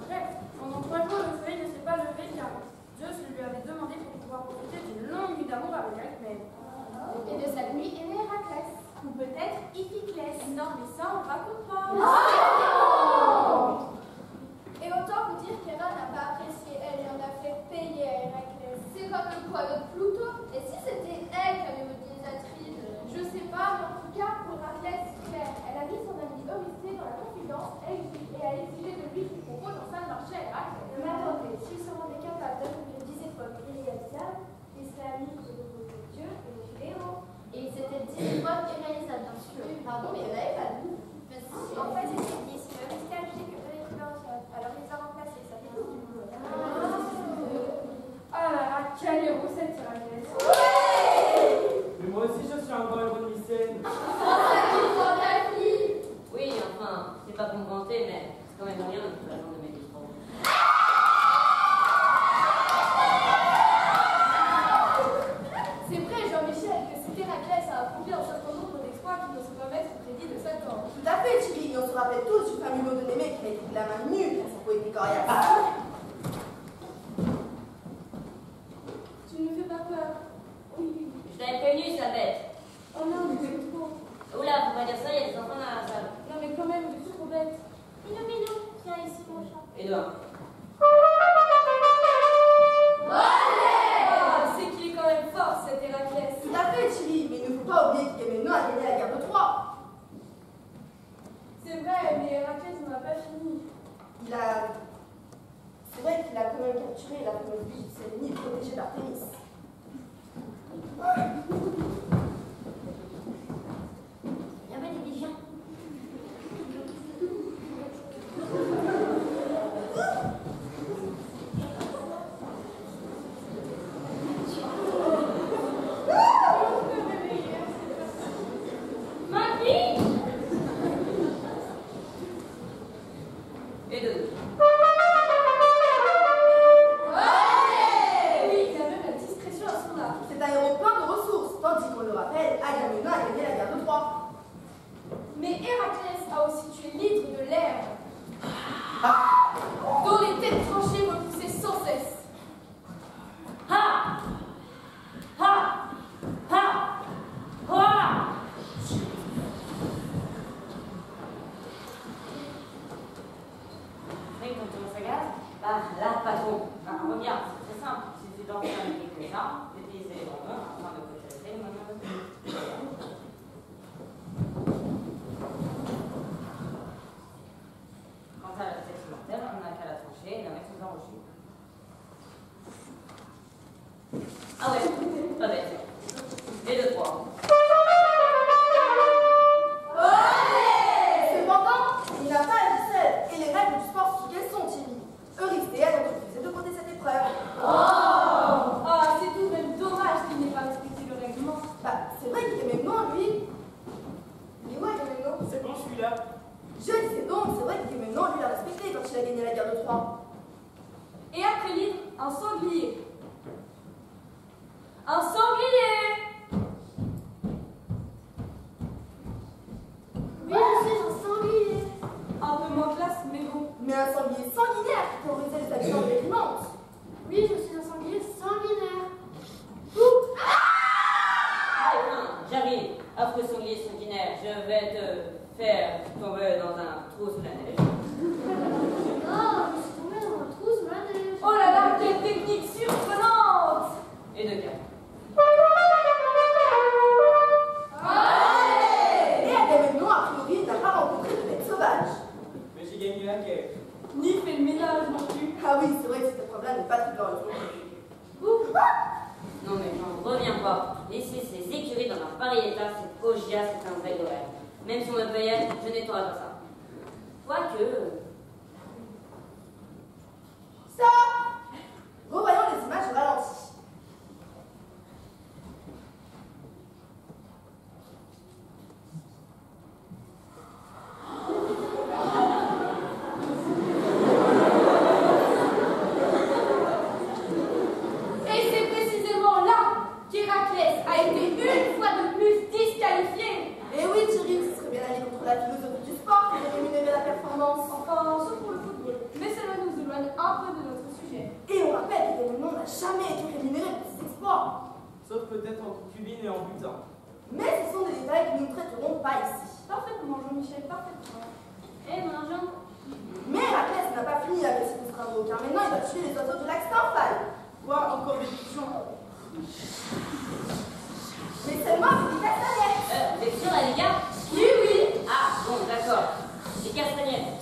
Bref, pendant 3 jours, le soleil ne s'est pas levé car Zeus lui avait demandé pour pouvoir profiter d'une longue nuit d'amour avec Alcmène. Et de cette nuit est né Héraclès. Ou peut-être Iphiclès. Non, mais ça, on raconte pas. Et autant vous dire qu'Héra n'a pas apprécié, elle en a fait payer à Héraclès. C'est comme le poids de Pluto. Et si c'était elle qui avait motivé les Atrides, je sais pas, mais en tout cas, pour Héraclès, c'est clair. Elle a mis son ami Eurysthée dans la confidence et a exigé de lui qu'il propose en fin de marché à Héraclès. Mais attendez, s'il se rendait capable d'accomplir 10 épreuves irréalisables, il serait ami de Dieu et de Philéon. Et c'était 10 épreuves irréalisables, bien sûr. Pardon, mais elle n'avait pas de nous. En fait, c'est 10. Le mystère dit que eux étaient dans le sol. Alors, il les a remplacés. Ça fait tout du boulot. Ah là là, quel héros cette Héraclès. Mais moi aussi, je suis un grand héros de Mycène. Oui, enfin, c'est pas pour me vanter, mais c'est quand même rien de la jambe de mes deux frères. C'est vrai, Jean-Michel, que c'est Héraclès a accompli un certain nombre d'exploits qui ne se peuvent être crédits de Satan. Tout à fait, Chili. On se rappelle tous du fameux mot de Némée qui a écrit de la main nue à sa poétique coriace. Tu ne me fais pas peur. Oui. Je t'avais prévenu, sa bête. Oh non, mais c'est trop. Oula, faut pas dire ça, il y a des enfants dans la salle. Non, mais quand même, c'est trop bête. Minou, tiens ici mon chat. Edouard. Ah, c'est qu'il est quand même fort, cet Héraclès. Tout à fait, Chili. Mais il ne faut pas oublier qu'Agamemnon a gagné la guerre de Troie. C'est vrai, mais Héraclès n'en a pas fini. C'est vrai qu'il a quand même capturé la fameuse ville de Sélénie protégée d'Artémis. Il y avait des pigeons. Ma fille! l'herbe, dont les têtes tranchées repoussaient sans cesse. Ha! Ha! Ha! Ha! Oui, quand on s'agace, bah là, patron, regarde, c'est très simple. Il suffit d'en faire quelques-uns, d'utiliser les bonbons afin de protéger le moment de quant à la tête mortelle, on n'a qu'à la trancher et la mettre dans le jus. Ah ouais, pas bête. Et deux, trois. Cependant, il n'a pas agi seul, et les règles du sport quelles sont, Timmy? Eurysthée a donc refusé de voter cette épreuve. Ah, c'est tout de même dommage qu'il n'ait pas respecté le règlement. Bah, c'est vrai qu'il est même non, lui. Il est où, Agamemnon? C'est bon, je suis là. Je disais donc, c'est vrai qu'Agamemnon, lui, l'a respecté quand il a gagné la guerre de Troie. Et après l'hydre, un sanglier. Un sanglier! Oui, je suis un sanglier. Un peu moins classe, mais bon. Mais un sanglier sanguinaire qui terrorisait les habitants de l'Égrimante. Oui, je suis un sanglier sanguinaire. J'arrive, affreux sanglier sanguinaire, je vais te faire tomber dans un trou sous la neige. Oh, je suis tombée dans un trou sous la neige. Oh là là, quelle technique surprenante! Et deux cas. Et Agamemnon, a priori, n'a pas rencontré de bêtes sauvages. Mais j'ai gagné la guerre. Ni fait le ménage non plus. Ah oui, c'est vrai que cette épreuve-là n'est pas très glorieuse. Non mais j'en reviens pas. Laisser ces écuries dans un pareil état, c'est Ogia, c'est un vrai dommage. Même si on me payait, je nettoierais pas ça. Quoique... Ça! Revoyons les images au ralenti. Et c'est précisément là qu'Héraclès a été une fois de plus disqualifié. Et oui, Thierry, ce serait bien aller contre la philosophie du sport que de rémunérer la performance. Enfin, sauf pour le football. Mais cela nous éloigne un peu de notre sujet. Et on rappelle qu'Agamemnon n'a jamais été rémunéré pour ses exploits. Sauf peut-être en concubine et en butin. Mais ce sont des détails que nous ne traiterons pas ici. Parfaitement, Jean-Michel, parfaitement. Eh mon Jean. Mais Héraclès n'a pas fini avec ses travaux, car maintenant il va tuer les oiseaux du lac Stymphale. Quoi, encore des pigeons? Mais seulement avec des castagnettes. Vous êtes sûr là les gars? Oui, oui. Ah bon, d'accord. Les castagnettes.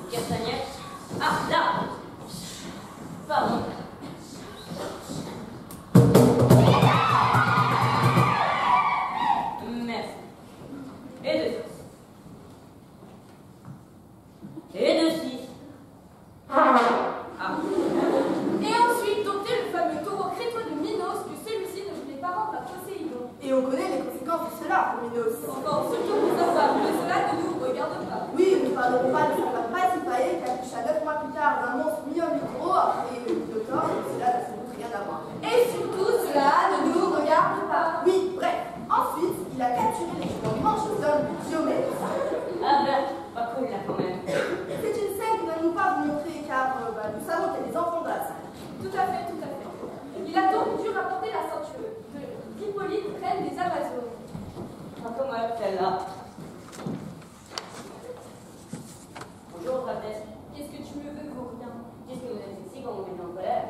Les castagnettes. Ah, là. Pardon. Merci. Et deux. Et deux six. Ah. Et ensuite, dompter le fameux taureau crétois de Minos que celui-ci ne voulait pas rendre à Poséidon. Et on connaît les conséquences de cela pour Minos. Enfin, surtout pour savoir que cela ne nous regarde pas. Oui, nous ne parlerons pas de sa Pasiphae qui accoucha 9 mois plus tard d'un monstre mi-homme mi-gros après le Minotaure, et cela n'a sans doute rien à voir. Et surtout, cela ne nous regarde pas. Oui, bref. Ensuite, il a capturé les chevaux manchotums de Diomède. Ah ben, pas cool là quand même. C'est une scène que nous n'allons pas vous montrer car nous savons qu'il y a des enfants dans la salle. Tout à fait, tout à fait. Il a donc dû rapporter la ceinture d'Hippolyte, reine des Amazones. Un peu mal celle-là. Bonjour, Patrice. Qu'est-ce que tu me veux, Vaurien? Qu'est-ce que vous êtes ici quand vous mettez en colère?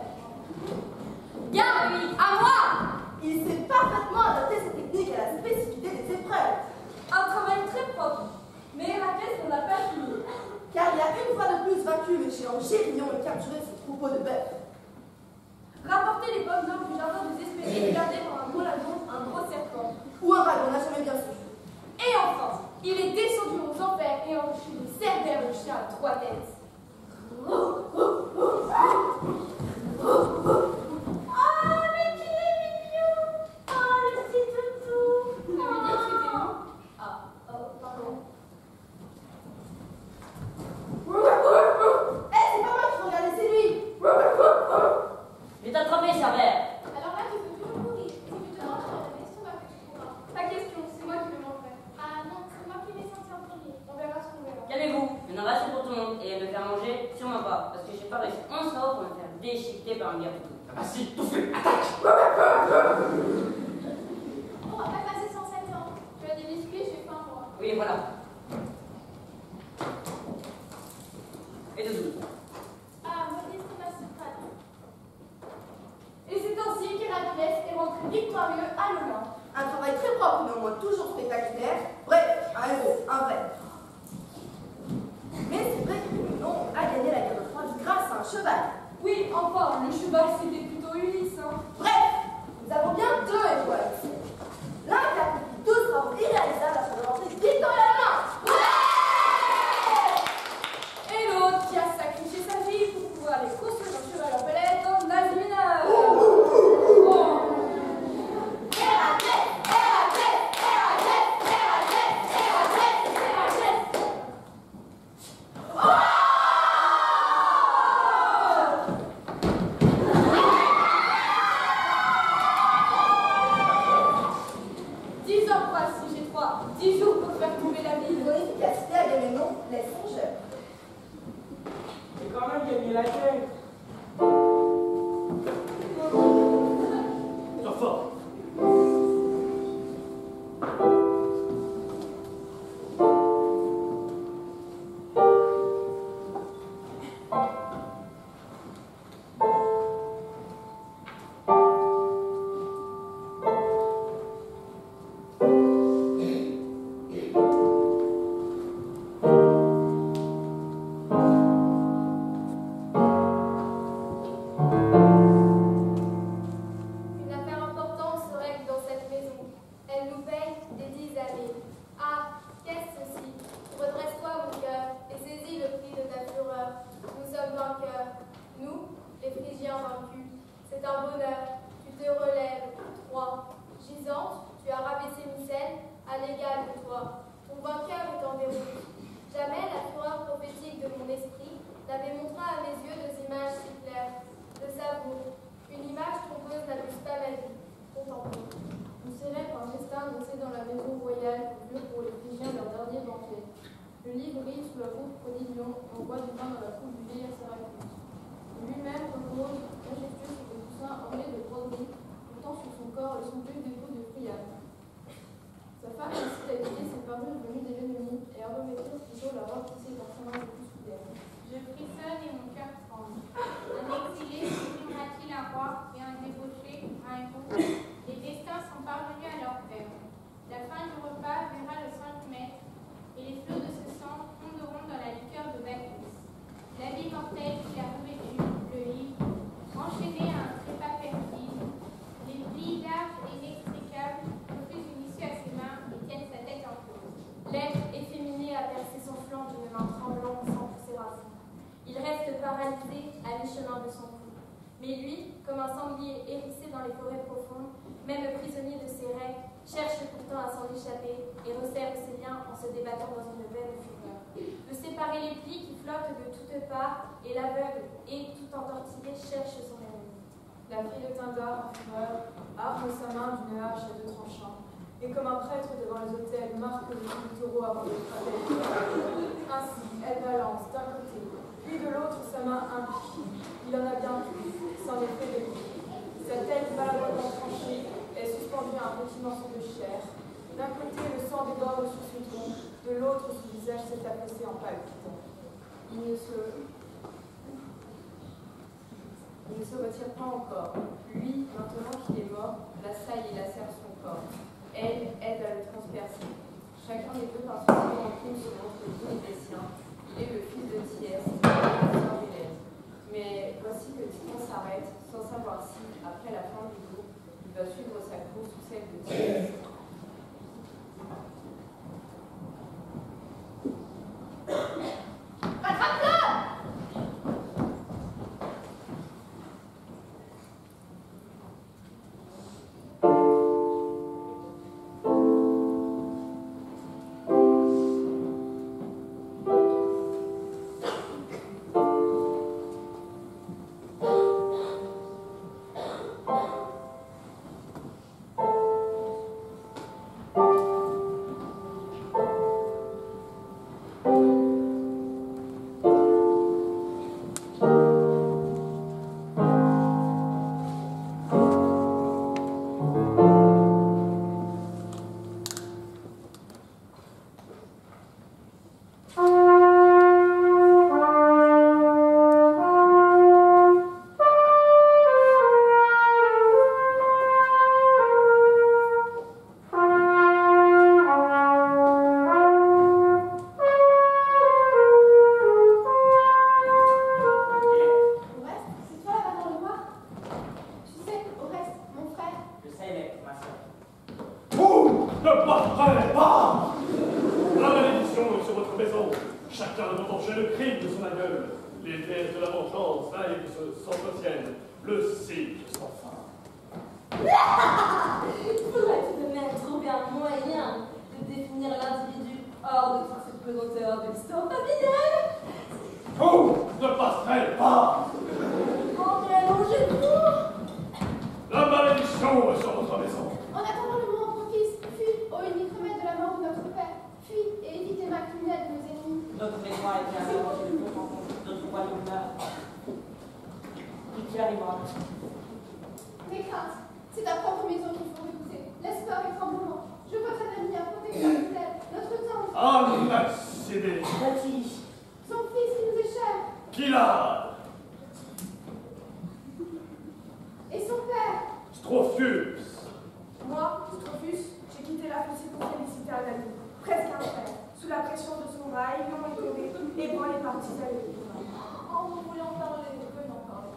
Bien, oui, à moi! Il sait parfaitement adapter ses techniques à la spécificité des épreuves. Un travail très propre. Mais Héraclès n'en a pas fini. Car il a une fois de plus vaincu le géant Géryon et capturé son troupeau de bœufs. Rapporter les pommes d'or du jardin des Hespérides gardées par un moladon, un gros serpent. Ou un dragon, on n'a jamais bien su. Et enfin, il est descendu aux enfers et enchaîné Cerbère le chien à 3 têtes. Oh, mais qu'il est mignon! Oh, le petit toutou! Vous avez dit que c'était moi? Ah, pardon. Eh, c'est pas moi qui faut regarder, c'est lui! Je vais t'attraper, Cerbère. Alors là, tu peux toujours courir. Si tu te manges dans la l'estomac que tu pourras. Pas question, c'est moi qui le mangerai. Ah non, c'est moi qui vais sortir en premier. On verra ce qu'on verra. Calmez-vous, je lumière du tout. Ah bah si, tout fait, attaque! On va pas passer 107 ans. Tu as des biscuits, j'ai faim, moi. Oui, voilà. Et de doute. Ah, modeste ma suprate. Et c'est ainsi qu'Héraclès est rentré victorieux à l'Olympe. Un travail très propre, mais au moins toujours spectaculaire. Bref, un héros, un vrai. Mais c'est vrai que Ménon a gagné la guerre de Troie grâce à un cheval. Oui, enfin, le cheval c'était plutôt Ulysse, hein. Bref, nous avons bien deux héros à ici. L'un qui a accompli deux travaux irréalisables afin de lancer victorieux à la main. Et l'autre qui a sacrifié sa vie pour pouvoir aller construire un cheval en pellet en Asie mineure. Le lit brille sous la coupe prodigion, on voit du vin dans la coupe du vieillard Syracuse. Lui-même repose, majestueux sur des coussins ornés de broderies, portant sur son corps le somptueux dépôt de friable. Sa femme incite à éviter ses parures venues des ennemis et à revêtir plutôt la robe tissée d'un chemin de plus soudaine. Je frissonne et mon cœur tremble. Un exilé supprima-t-il un roi et un débauché un héros? Les destins sont parvenus à leur terme. La fin du repas verra le sang maître et les flots de ce sang fonderont dans la liqueur de Bacchus. L'habit mortel qui a revêtu le livre, enchaîné à un trépas perfide, les plis larges et inextricables refusent une issue à ses mains et tiennent sa tête en cause. L'être efféminé a percé son flanc d'une main tremblante sans pousser à fond. Il reste paralysé à mi-chemin de son cou. Mais lui, comme un sanglier hérissé dans les forêts profondes, même prisonnier de ses règles, cherche pourtant à s'en échapper et resserre ses liens en se débattant dans une vaine fureur. De séparer les plis qui flottent de toutes parts et l'aveugle et tout entortillé cherche son ennemi. La fille de Tyndare, en fureur, arme sa main d'une hache à deux tranchants, et comme un prêtre devant les autels marque le coup du taureau avant de frapper. Ainsi, elle balance d'un côté, puis de l'autre sa main impie. Il en a bien plus, c'en est fait de lui. Sa tête maladroitement tranchée est suspendue à un petit morceau de chair. D'un côté, le sang déborde sur son tronc, de l'autre, son visage s'est affaissé en palpitant. Il ne se retire pas encore. Lui, maintenant qu'il est mort, l'assaille et lacère son corps. Elle aide à le transpercer. Chacun des deux, par son rancune, se montre digne des siens. Il est le fils de Thiès, et la sœur d'Hélène. Mais voici que Titan s'arrête, sans savoir si, après la fin du jour, il va suivre sa course ou celle de Thiès. notre maison. Chacun doit manger le crime de son aïeul. Les déesses de la vengeance veillent que ce s'entretienne. Le cycle sans fin. Il faudrait tout de même trouver un moyen de définir l'individu hors de toute cette pesanteur de l'histoire familiale. Tout ne passerait pas. Entrez, allongez-vous. La malédiction est sur votre maison. En attendant le moment propice, fuis, ô unique remède de la mort de notre père. Fuis et évite les mains criminelles de nos ennemis. Notre maison a été alors le plus grand notre royaume meurt. Qui arrivera. Mes craintes, c'est ta propre maison qu'il faut redouter. Laisse peur et tremblement. Je vois ta famille, un protecteur fidèle, notre tante. Ah, Maxime. Baptiste. Son fils qui nous est cher. Qui l'a? Et son père. Strophius. Moi, Strophus, j'ai quitté la fossée pour féliciter un ami, presque un frère, sous la pression de son rail, non étonné, ébranlé par Tisaïe. Oh, vous voulez en parler? Venons en parler.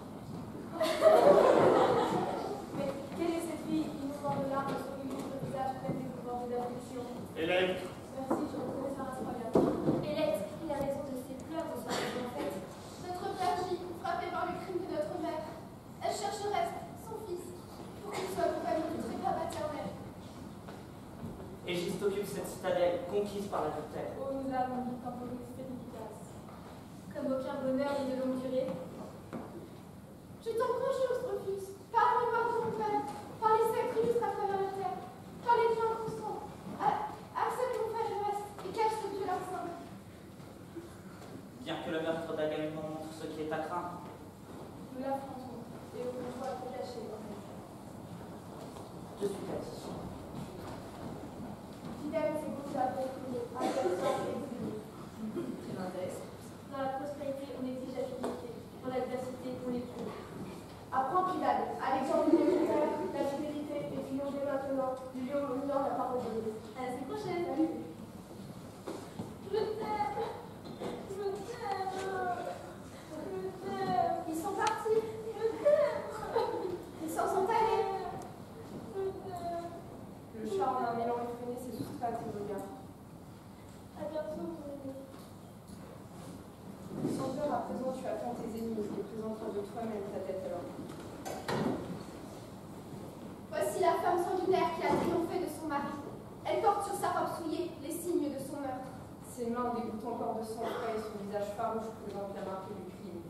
Mais quelle est cette fille innovante de larmes sur l'illustre visage plein d'épouvante et d'affliction? Électre. Merci, je reconnais sa race royale. Électre, il a raison de ses pleurs de son fête. Notre père vit, frappé par le crime de notre mère. Elle cherche le reste, son fils, pour qu'il soit accompagné du trépas maternel. Égiste occupe cette citadelle conquise par la terre. Oh, nous avons dit temporis felicitas. Comme aucun bonheur ni de longue durée. Je t'en conjure, Strophus, par la mémoire de mon père, par les sacrifices à travers la terre, par les biens constants. Accepte mon frère le reste et cache ce Dieu leur sein. Bien que le meurtre d'Agamemnon montre ce qui est à craindre. Nous l'affrontons et au pouvoir tout cacher. Je suis Baptiste. Fidèle, c'est vous à conclure, à personne exilée. Dans la prospérité, on exige la fidélité. Dans l'adversité, on l'éprouve. Apprends, Pilade, à l'exemple de mon père, la fidélité est union dès maintenant, du lieu où l'honneur la parole de Dieu. À la semaine prochaine. Salut. Je t'aime. Je t'aime. Je t'aime. Ils sont partis. Je t'aime. Ils s'en sont allés. Je t'aime. Le charme d'un élan effréné s'est soustrait à tes regards. À bientôt, mon aîné. Sans peur, à présent, tu attends tes ennemis et présenteras de toi-même ta tête alors. Voici la femme sanguinaire qui a triomphé de son mari. Elle porte sur sa robe souillée les signes de son meurtre. Ses mains dégoûtent encore de sang frais et son visage farouche présente la marque du crime.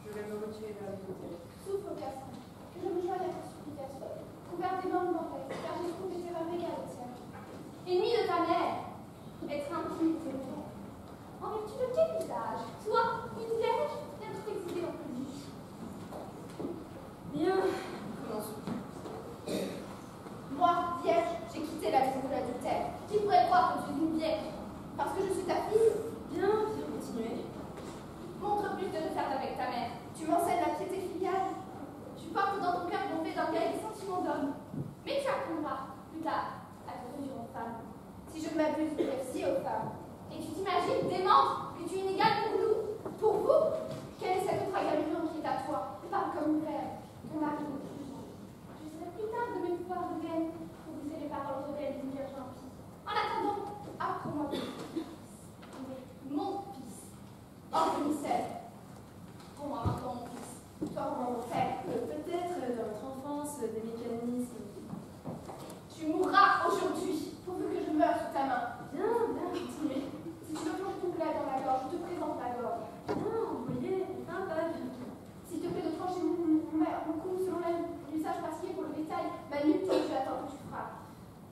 Je vais me retirer vers les hôtels. Souffre, Cassin, que je me joigne à ta supplication. Couvert des mains mauvaises, car j'éprouve des terreurs égales aux tiennes. Ennemi de ta mère, être impie, c'est le temps. En vertu de quel usage? Toi, une vierge, viens tout exhiber en public. Bien, commençons. Moi, vierge, j'ai quitté la maison de l'adultère. Qui pourrait croire que tu es une vierge? Parce que je suis ta fille? Bien, continuez. Montre plus de te faire avec ta mère. Tu m'enseignes la piété filiale. Tu portes dans ton cœur gonflé d'orgueil des sentiments d'homme. Mais tu apprendras, plus tard, à te réduire aux femmes. Si je ne m'abuse, tu aussi aux femmes. Et tu t'imagines, démente, que tu es inégale pour nous? Pour vous? Quelle est cette autre Agamemnon qui est à toi? Parle comme une mère, ton mari ne juge. Je serai plus tard de mes pouvoirs de haine pour briser les paroles rebelles d'une vierge impie. En attendant, apprends-moi mon fils. Orgonicelle. Prends-moi maintenant mon fils. Toi, mon frère. Peut-être dans votre enfance, des mécanismes. Tu mourras aujourd'hui, pourvu que je meure sous ta main. Bien, continuez. Si tu me plonges ton glaive dans la gorge, je te présente ma gorge. Non, vous voyez, un page. S'il te plaît de trancher mon cou selon l'usage pratiqué pour le bétail, ma nuque, je attends que tu frappes.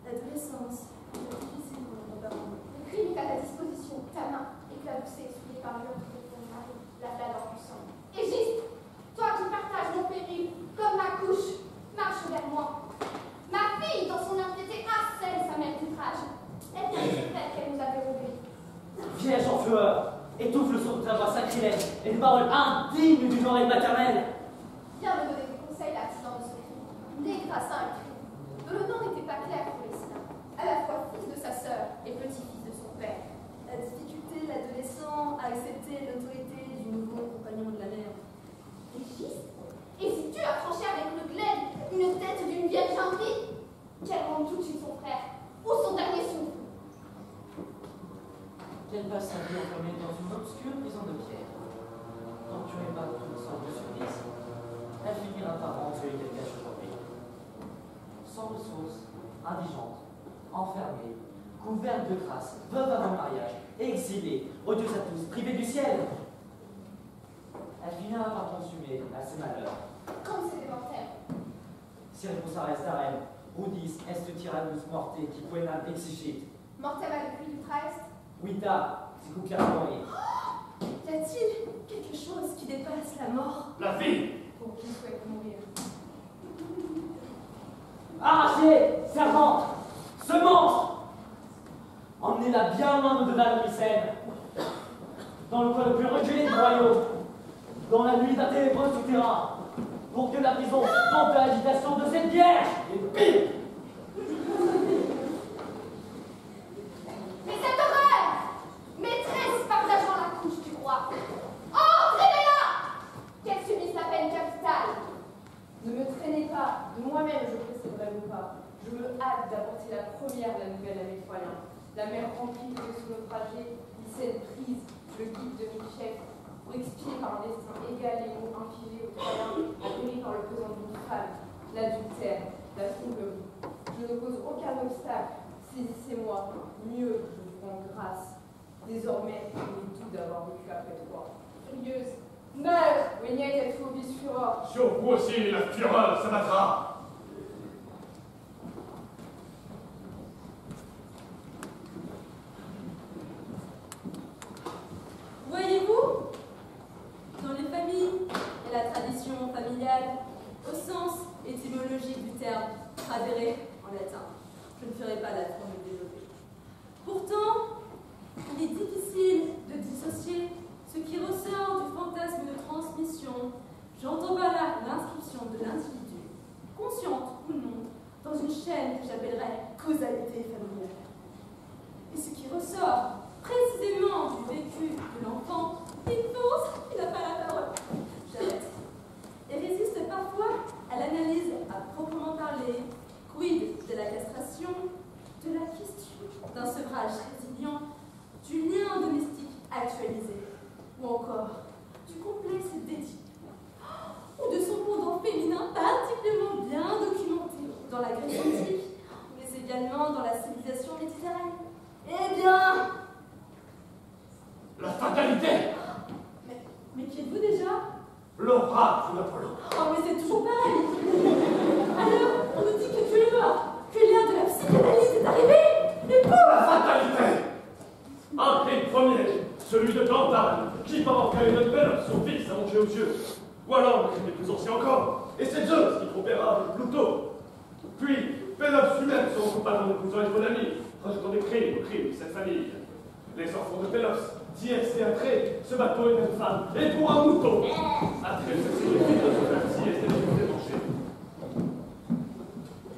L'adolescence, c'est difficile pour mon parent. Le crime est à ta disposition, ta main, éclaboussée, souillée par l'œuvre de ton mari, la flamme en sang. Égiste, toi qui partages mon péril, comme ma couche, marche vers moi. Ma fille, dans son impiété, harcèle sa mère d'outrage. Elle t'a dit qu'elle nous avait roulés. Vierge en fureur, étouffe le son de ta voix sacrilège et des paroles indignes d'une oreille maternelle. Viens me donner des conseils l'artisan de ce crime. Né grâce à un crime, dont le nom n'était pas clair pour les siens, à la fois fils de sa sœur et petit-fils de son père. La difficulté de l'adolescent à accepter l'autorité du nouveau compagnon de la mère. Égiste, hésites-tu à trancher avec le glaive une tête d'une vierge impie? Qu'elle rende tout de suite son frère, ou son dernier souffle. qu'elle passe sa vie enfermée dans une obscure prison de pierre. Torturée par toutes sortes de supplices, elle finira par rentrer qu'elle cache aujourd'hui. Sans ressources, indigente, enfermée, couverte de grâce, veuve avant le mariage, exilée, odieuse à tous, privée du ciel. Elle finira par consumer à ses malheurs. Comme c'est des mortels. Circumsares darem, rudis est tyrannus morte qui poenam exigit. Mortem à depuis du Christ. Vita, c'est couper à mourir. Y a-t-il quelque chose qui dépasse la mort? La vie! Pour qui souhaite mourir. Arrachez, servante, ce monstre! Emmenez-la bien loin de Valoricène, dans le coin le plus reculé du royaume, dans la nuit d'un ténébreux souterrain, pour que la prison tombe de l'agitation de cette vierge et pire! Mais cette horreur! Maîtresse partageant la couche du roi. Entrez-la! Qu'elle subisse la peine capitale. Ne me traînez pas, de moi-même je précéderai vos pas. Je me hâte d'apporter la première de la nouvelle à mes troyens. La mer remplie de sous naufragés, Lycène prise, le guide de mes chefs, pour expier par un destin égal et non infligé aux troyens, atterri par le pesant d'une femme, l'adultère, la tromperie. Je n'oppose aucun obstacle, saisissez-moi, mieux je vous rends grâce. Désormais, il est doux d'avoir vécu après toi. Furieuse, meurs, Weniette et Phobis furor. Sur vous aussi, la fureur s'abattra. Voyez-vous, dans les familles et la tradition familiale, au sens étymologique du terme tradere en latin, je ne ferai pas la forme développée. Pourtant, il est difficile de dissocier ce qui ressort du fantasme de transmission. J'entends par là l'inscription de l'individu, consciente ou non, dans une chaîne que j'appellerais causalité familiale. Et ce qui ressort précisément du vécu de l'enfant, il pense qu'il n'a pas la parole. J'arrête. Et résiste parfois à l'analyse à proprement parler, quid de la castration, de la question d'un sevrage résilient, du lien domestique actualisé, ou encore du complexe d'éthique, ou de son pendant féminin particulièrement bien documenté dans la Grèce antique, mais également dans la civilisation méditerranéenne. Eh bien, La fatalité! mais qui êtes-vous déjà? L'orage d'Apollon. Oh, mais c'est toujours pareil! Alors, on nous dit que tu es mort, que l'ère de la psychanalyse est arrivée, et boum! La fatalité! Un crime premier, celui de Tantale, qui pendant qu'elle une belle son fils a mangé aux yeux. Ou alors le crime est plus ancien encore, et c'est Zeus qui trompera avec Pluto. Puis, Pélops lui-même son compagnon d'épousant Hippodamie, rajoutant des crimes aux crimes de cette famille. Les enfants de Pélops, Diès et Atrée, se battent pour une même femme, et pour un mouton. Atrée se signifie de se faire Diès et de se manger.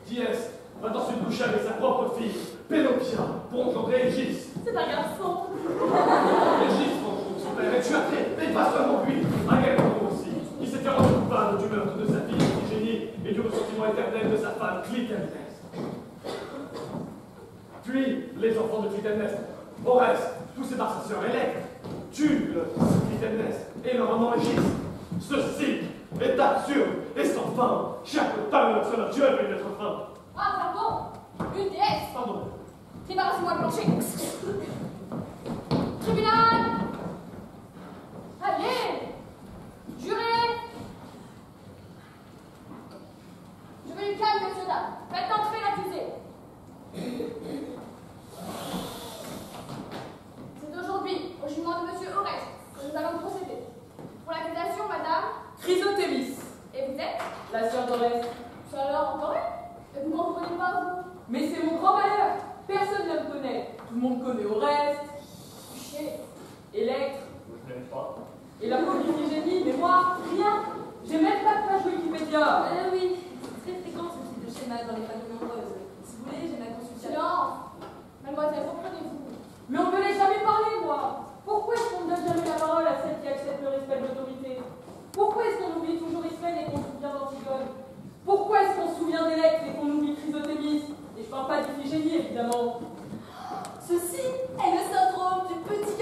Diès va ensuite coucher avec sa propre fille, Pénopia, pour engendrer Égis. C'est un garçon! Égis, son père, est tué Atrée, et pas seulement lui, Agamemnon aussi, qui s'était rendu coupable du meurtre de sa fille Iphigénie et du ressentiment éternel de sa femme Clytemnestre. Puis, les enfants de Clytemnestre, Oreste, poussé par sa sœur Électre, tuent Clytemnestre et leur amant Égis. Ceci est absurde et sans fin. Chaque talent de son actuel peut y mettre fin. Ah, pardon! Une déesse! Pardon. Débarrassez-moi le plancher! Tribunal! Allez! Juré! Je veux du calme, messieurs dames. Faites entrer l'accusé. C'est aujourd'hui, au jugement de monsieur Oreste, que nous allons procéder. Pour l'accusation, madame, Chrysothémis, et vous êtes? la sœur d'Oreste. Ça alors, encore une? Et vous m'en prenez pas, vous? Mais c'est mon grand malheur. Personne ne me connaît. Tout le monde connaît Oreste, Touché. Électre Je n'aime pas. et la pauvre Iphigénie, mais moi, rien. J'ai même pas de page Wikipédia. Ah oui, c'est très fréquent ce type de schéma dans les familles nombreuses. Si vous voulez, j'ai ma consultation. Silence! Mademoiselle, reprenez-vous. Mais on ne me laisse jamais parler, moi. Pourquoi est-ce qu'on ne donne jamais la parole à celle qui accepte le respect de l'autorité? Pourquoi est-ce qu'on oublie toujours Ismène et qu'on se souvient d'Antigone? Pourquoi est-ce qu'on se souvient d'Électre et qu'on oublie Chrysothémis? Et je parle pas d'Iphigénie, évidemment. Ceci est le syndrome du petit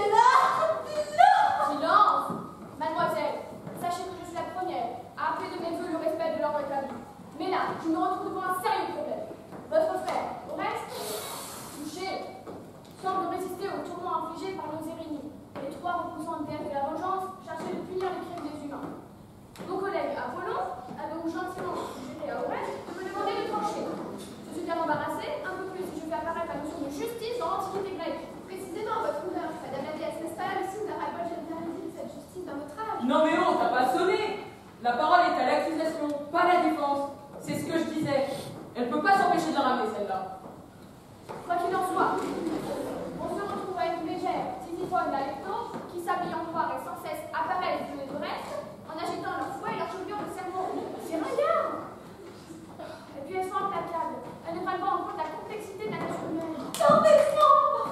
Apollon a donc gentiment suggéré à Oreste de me demander de trancher. Je suis bien embarrassée, un peu plus si je fais apparaître la notion de justice dans l'Antiquité grecque. Précisément, votre honneur, madame la déesse, n'est-ce pas là le signe d'un ras-le-bol généralisé de cette justice d'un autre âge? Non mais oh, t'as pas sonné. La parole est à l'accusation, pas à la défense. C'est ce que je disais. Elle peut pas s'empêcher de la ramener, celle-là. Quoi qu'il en soit, on se retrouve à une légère Tisiphone Alecto qui s'habille en noir et sans cesse apparaît les yeux de reste en agitant leur fouet et leur chevelure de cerveau. C'est ringard! Et puis elles sont implacables. Elles ne prennent pas en compte la complexité de la nature humaine. Parfaitement!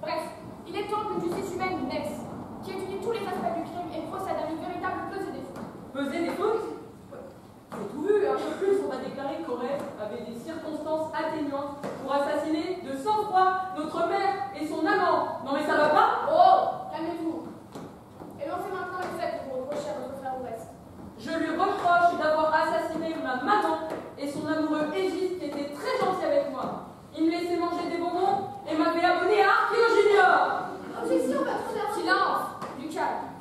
Bref, il est temps qu'une justice humaine naisse, qui étudie tous les aspects du crime et procède à une véritable pesée des fautes. Peser des fautes? J'ai tout vu, un peu plus, on a déclaré qu'Oreste avait des circonstances atténuantes pour assassiner de sang-froid notre mère et son amant. Non mais ça va pas? Oh, calmez-vous. Énoncez maintenant les faits que vous reprochez à votre frère Oreste. Je lui reproche d'avoir assassiné ma maman et son amoureux Égiste qui était très gentil avec moi. Il me laissait manger des bonbons et m'avait abonné à Archéo Junior. Objection, votre honneur. Silence, du calme.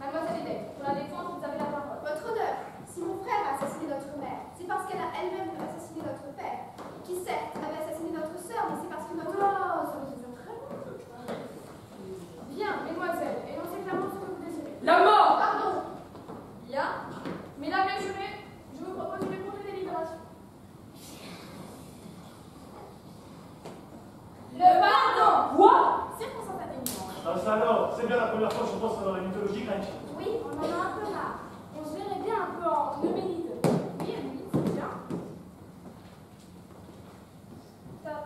Mademoiselle Edec, pour la défense, vous avez la parole. Votre honneur, si mon frère a assassiné notre mère, c'est parce qu'elle a elle-même assassiné notre père, qui certes avait assassiné notre sœur, mais c'est parce que notre... Oh, ça vous fait très loin. Bien, mesdemoiselles, énoncez clairement ce que vous désirez. La mort! Pardon. Bien. Mesdames les jurés, je vous propose une courte délibération. Le pardon! Quoi? Circonstance atténuante. Ah, ça alors, c'est bien la première fois que je pense dans la mythologie grecque. Oui, on en a un peu marre. On se verrait bien un peu en Eumélide. Oui, Eumélide, c'est bien. Top.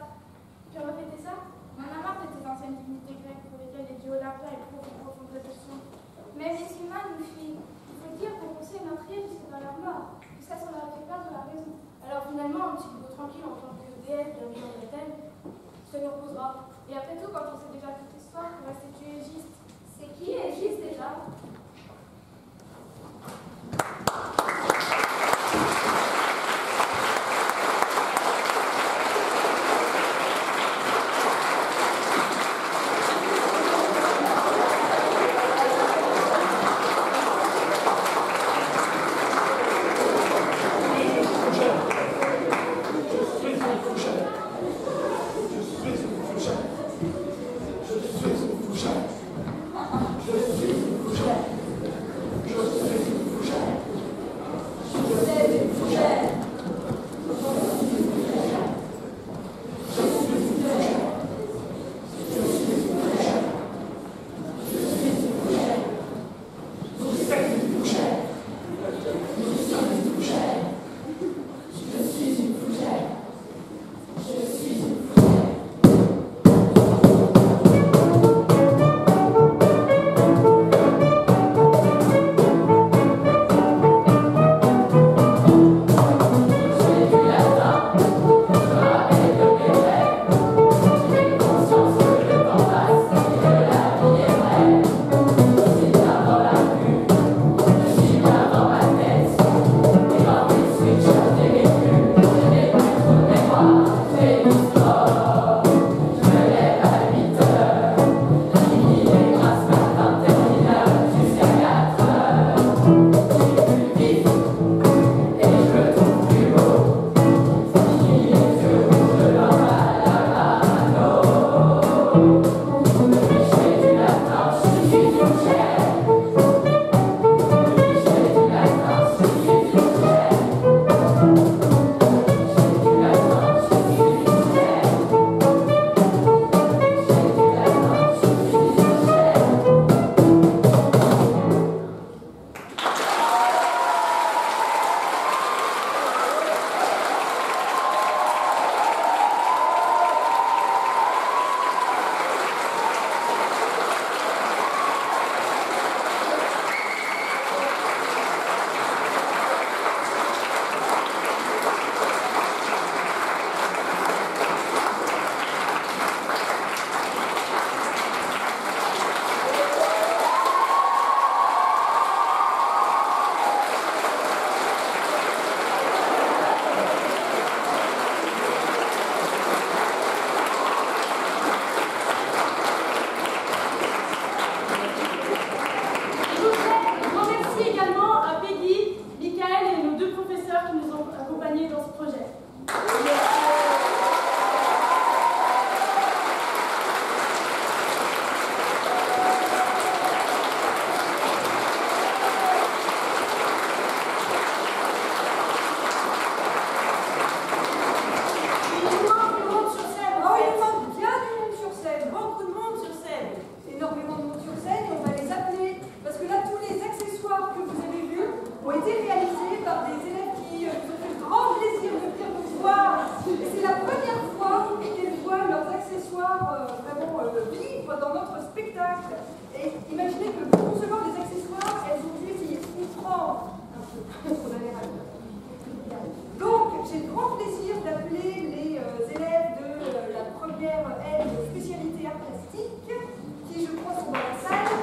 Tu as répété ça? On en a marre de tes anciennes divinités grecques pour lesquelles les dieux olympiens éprouvent une profonde réflexion. Même les humains nous filent. Il faut dire qu'on conseille meurtrier jusqu'à dans leur mort, jusqu'à ce qu'on leur fait perdre la raison. Alors finalement, un petit peu tranquille en tant que déesse bienveillante d'Athènes, ça nous reposera. Et après tout, quand on sait déjà toute l'histoire, on va tuer Égiste. C'est qui Égiste déjà? Je suis une Imaginez que pour concevoir des accessoires, elles ont dû s'y comprendre un peu. Donc, j'ai le grand plaisir d'appeler les élèves de la première aide de spécialité art plastique, qui je crois sont dans la salle.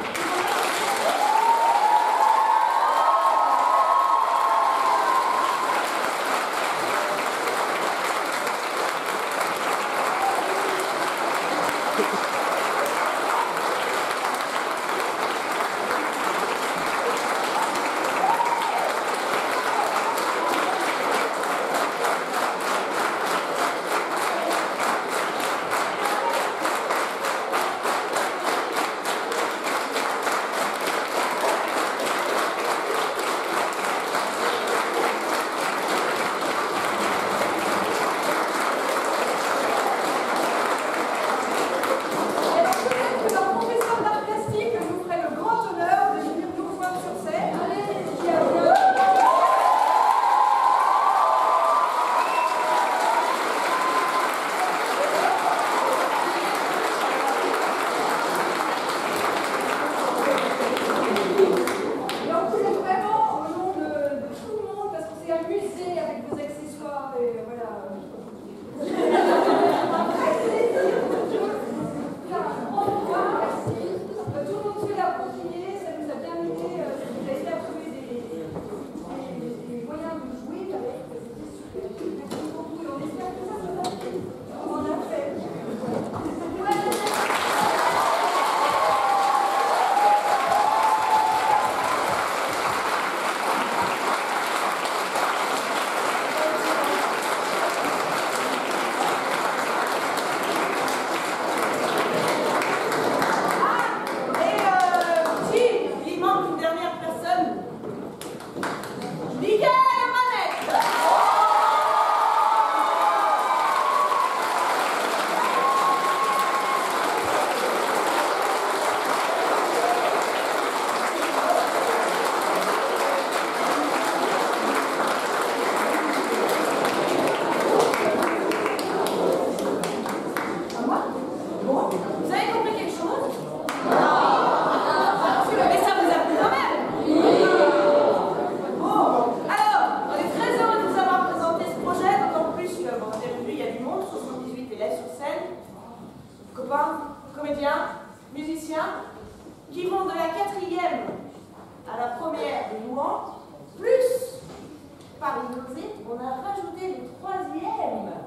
par Inosé, on a rajouté le troisième.